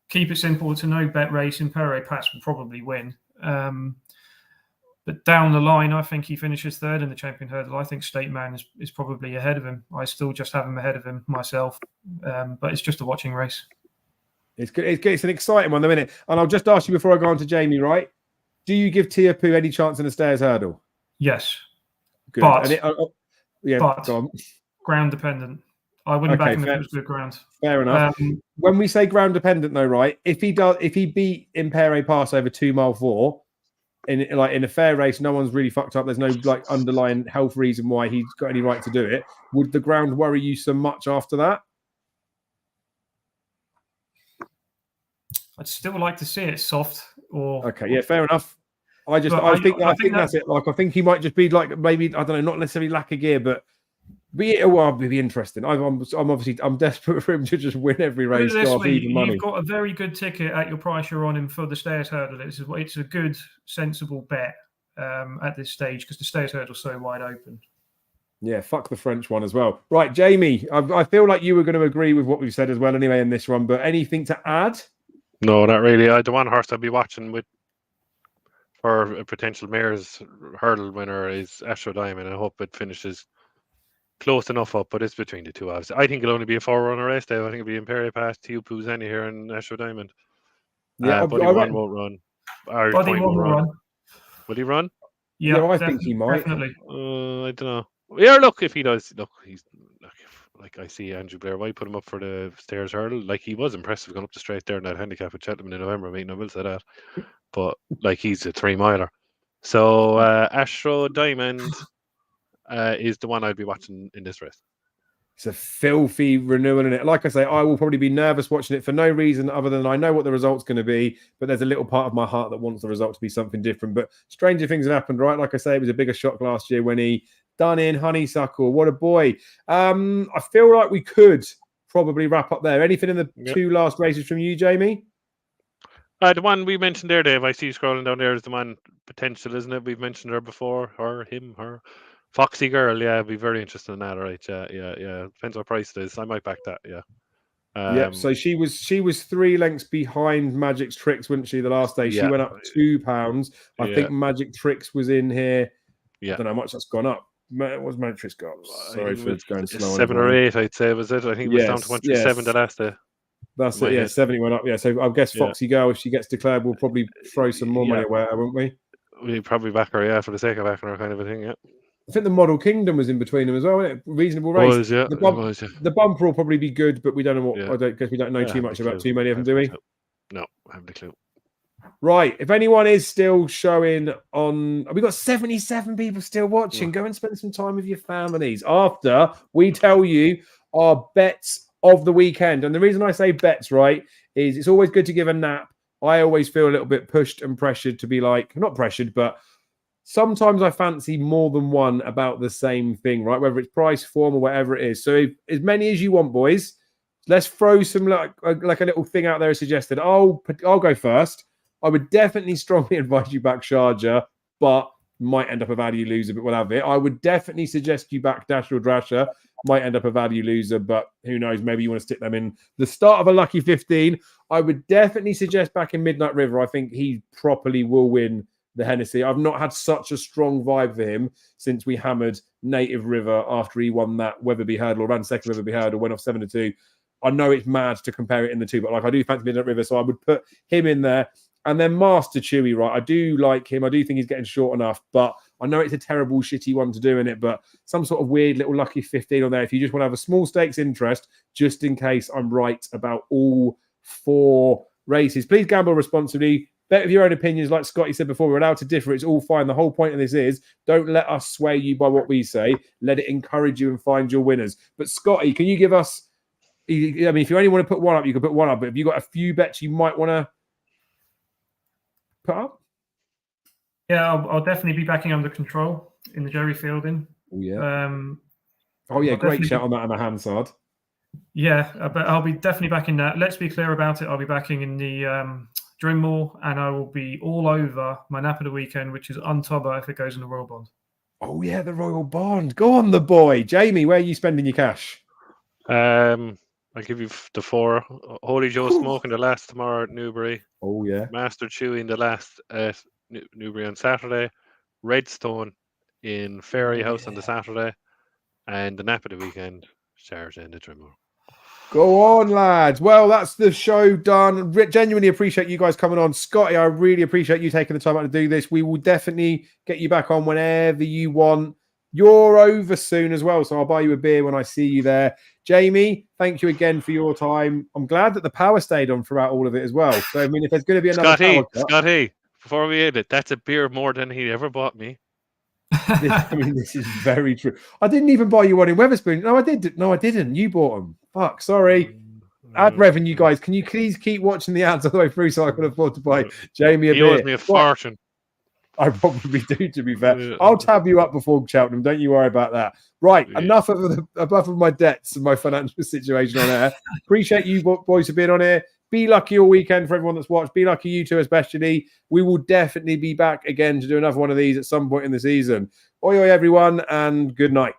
keep it simple. It's a no-bet race. Impere Pass will probably win. But down the line, I think he finishes third in the Champion Hurdle. I think State Man is probably ahead of him. I still just have him ahead of him myself. But it's just a watching race. It's good. It's an exciting one, the minute. And I'll just ask you before I go on to Jamie, right? Do you give Tiapu any chance in the Stairs Hurdle? Yes. Good. But, go on. Ground dependent. I wouldn't back him if it was good ground. Fair enough. When we say ground dependent, though, right? If he beat Impere Pass over 2 mile 4 in a fair race, no one's really fucked up. There's no underlying health reason why he's got any right to do it. Would the ground worry you so much after that? I'd still like to see it soft. Okay, yeah, fair enough. I think that's it. Like, I think he might just be like, maybe, I don't know, not necessarily lack of gear, but it will be interesting. I'm desperate for him to just win every race. You've got a very good ticket at your price you're on him for the Stairs Hurdle. It's a good, sensible bet at this stage, because the Stairs Hurdle's so wide open. Yeah, fuck the French one as well. Right, Jamie, I feel like you were going to agree with what we've said as well anyway in this one, but anything to add? No, not really. The one horse I'll be watching for a potential mayor's hurdle winner is Astro Diamond. I hope it finishes close enough up, but it's between the two. Obviously, I think it'll only be a 4-runner race. Though I think it'll be Impere Pass, Tiapu, Zeni here, and Astro Diamond. Yeah, Buddy One won't run. Buddy One will run. Will he run? Yeah, I think he might. Definitely. I don't know. Yeah, look, if he does, he's like I see Andrew Blair White put him up for the Stairs Hurdle. Like, he was impressive going up the straight there in that handicap at Cheltenham in November. I mean, I will say that. But like, he's a 3-miler. So Astro Diamond is the one I'd be watching in this race. It's a filthy renewal in it. Like I say, I will probably be nervous watching it for no reason other than I know what the result's going to be, but there's a little part of my heart that wants the result to be something different. But stranger things have happened, right? Like I say, it was a bigger shock last year when he done in Honeysuckle. What a boy. I feel like we could probably wrap up there. Anything in the two last races from you, Jamie? The one we mentioned there, Dave, I see you scrolling down there, is the one Potential, isn't it? We've mentioned her before. Her. Foxy Girl, yeah, I'd be very interested in that, all right. Yeah. Depends what price it is. I might back that, yeah. Yep. So she was 3 lengths behind Magic's Tricks, wasn't she? The last day she went up £2. I think Magic Tricks was in here. I don't know how much that's gone up. What's Magic Tricks got? Sorry for going slow. 7 or 8, I'd say, was it? I think it was down to 137 the last day. That's it. Yeah, 70 went up. Yeah, so I guess Foxy Girl, if she gets declared, we'll probably throw some more money away, won't we? We'd probably back her, for the sake of backing her, kind of a thing. Yeah. I think the Model Kingdom was in between them as well, wasn't it? Reasonable race. The bumper will probably be good, but we don't know what. Because we don't know too much about too many of them, do we? No, I haven't a clue. Right. If anyone is still showing on, we've got 77 people still watching. Go and spend some time with your families after we tell you our bets of the weekend. And the reason I say bets, right, is it's always good to give a nap. I always feel a little bit pushed and pressured to be like, not pressured, but sometimes I fancy more than one about the same thing, right? Whether it's price, form, or whatever it is. So if, as many as you want, boys, let's throw some like a little thing out there suggested. I'll go first. I would definitely strongly advise you back Sharjah, but might end up a value loser, but we'll have it. I would definitely suggest you back Dash or Drasher. Might end up a value loser, but who knows? Maybe you want to stick them in the start of a lucky 15. I would definitely suggest back in Midnight River. I think he properly will win the Hennessy. I've not had such a strong vibe for him since we hammered Native River after he won that Weatherby Hurdle, or ran second Weatherby Hurdle, went off 7-2. I know it's mad to compare it in the two, but like I do fancy Midnight River, so I would put him in there. And then Master Chewy, right? I do like him. I do think he's getting short enough, but I know it's a terrible, shitty one to do in it, but some sort of weird little lucky 15 on there. If you just want to have a small stakes interest, just in case I'm right about all 4 races. Please gamble responsibly. Bet with your own opinions. Like Scotty said before, we're allowed to differ. It's all fine. The whole point of this is don't let us sway you by what we say. Let it encourage you and find your winners. But Scotty, can you give us, I mean, if you only want to put one up, you can put one up, but if you've got a few bets you might want to put up? Yeah, I'll definitely be backing Under Control in the Jerry Fielding. Oh, yeah. Great shout on that on the Hansard. Yeah, but I'll be definitely backing that. Let's be clear about it. I'll be backing in the Drimmore, and I will be all over my nap of the weekend, which is Untobber if it goes in the Royal Bond. Oh, yeah, the Royal Bond. Go on, the boy. Jamie, where are you spending your cash? I'll give you the 4. Holy Joe Smoke in the last tomorrow at Newbury. Oh, yeah. Master Chewy in the last at Newbury on Saturday. Redstone in Fairyhouse on the Saturday. And the nap of the weekend, Sharjah in the Drimmore. Go on, lads. Well, that's the show done. Genuinely appreciate you guys coming on. Scotty, I really appreciate you taking the time out to do this. We will definitely get you back on whenever you want. You're over soon as well, so I'll buy you a beer when I see you there. Jamie, thank you again for your time. I'm glad that the power stayed on throughout all of it as well. So, I mean, if there's going to be another Scotty, before we end it, that's a beer more than he ever bought me. This is very true. I didn't even buy you one in Wetherspoon. No, I did. No, I didn't. You bought them. Fuck, sorry. Ad revenue, guys. Can you please keep watching the ads all the way through so I can afford to buy Jamie a beer? He owes me a fortune. I probably do, to be fair. I'll tab you up before Cheltenham. Don't you worry about that. Right, enough of my debts and my financial situation on air. Appreciate you boys for being on here. Be lucky all weekend for everyone that's watched. Be lucky you two especially. We will definitely be back again to do another one of these at some point in the season. Oi, oi, everyone, and good night.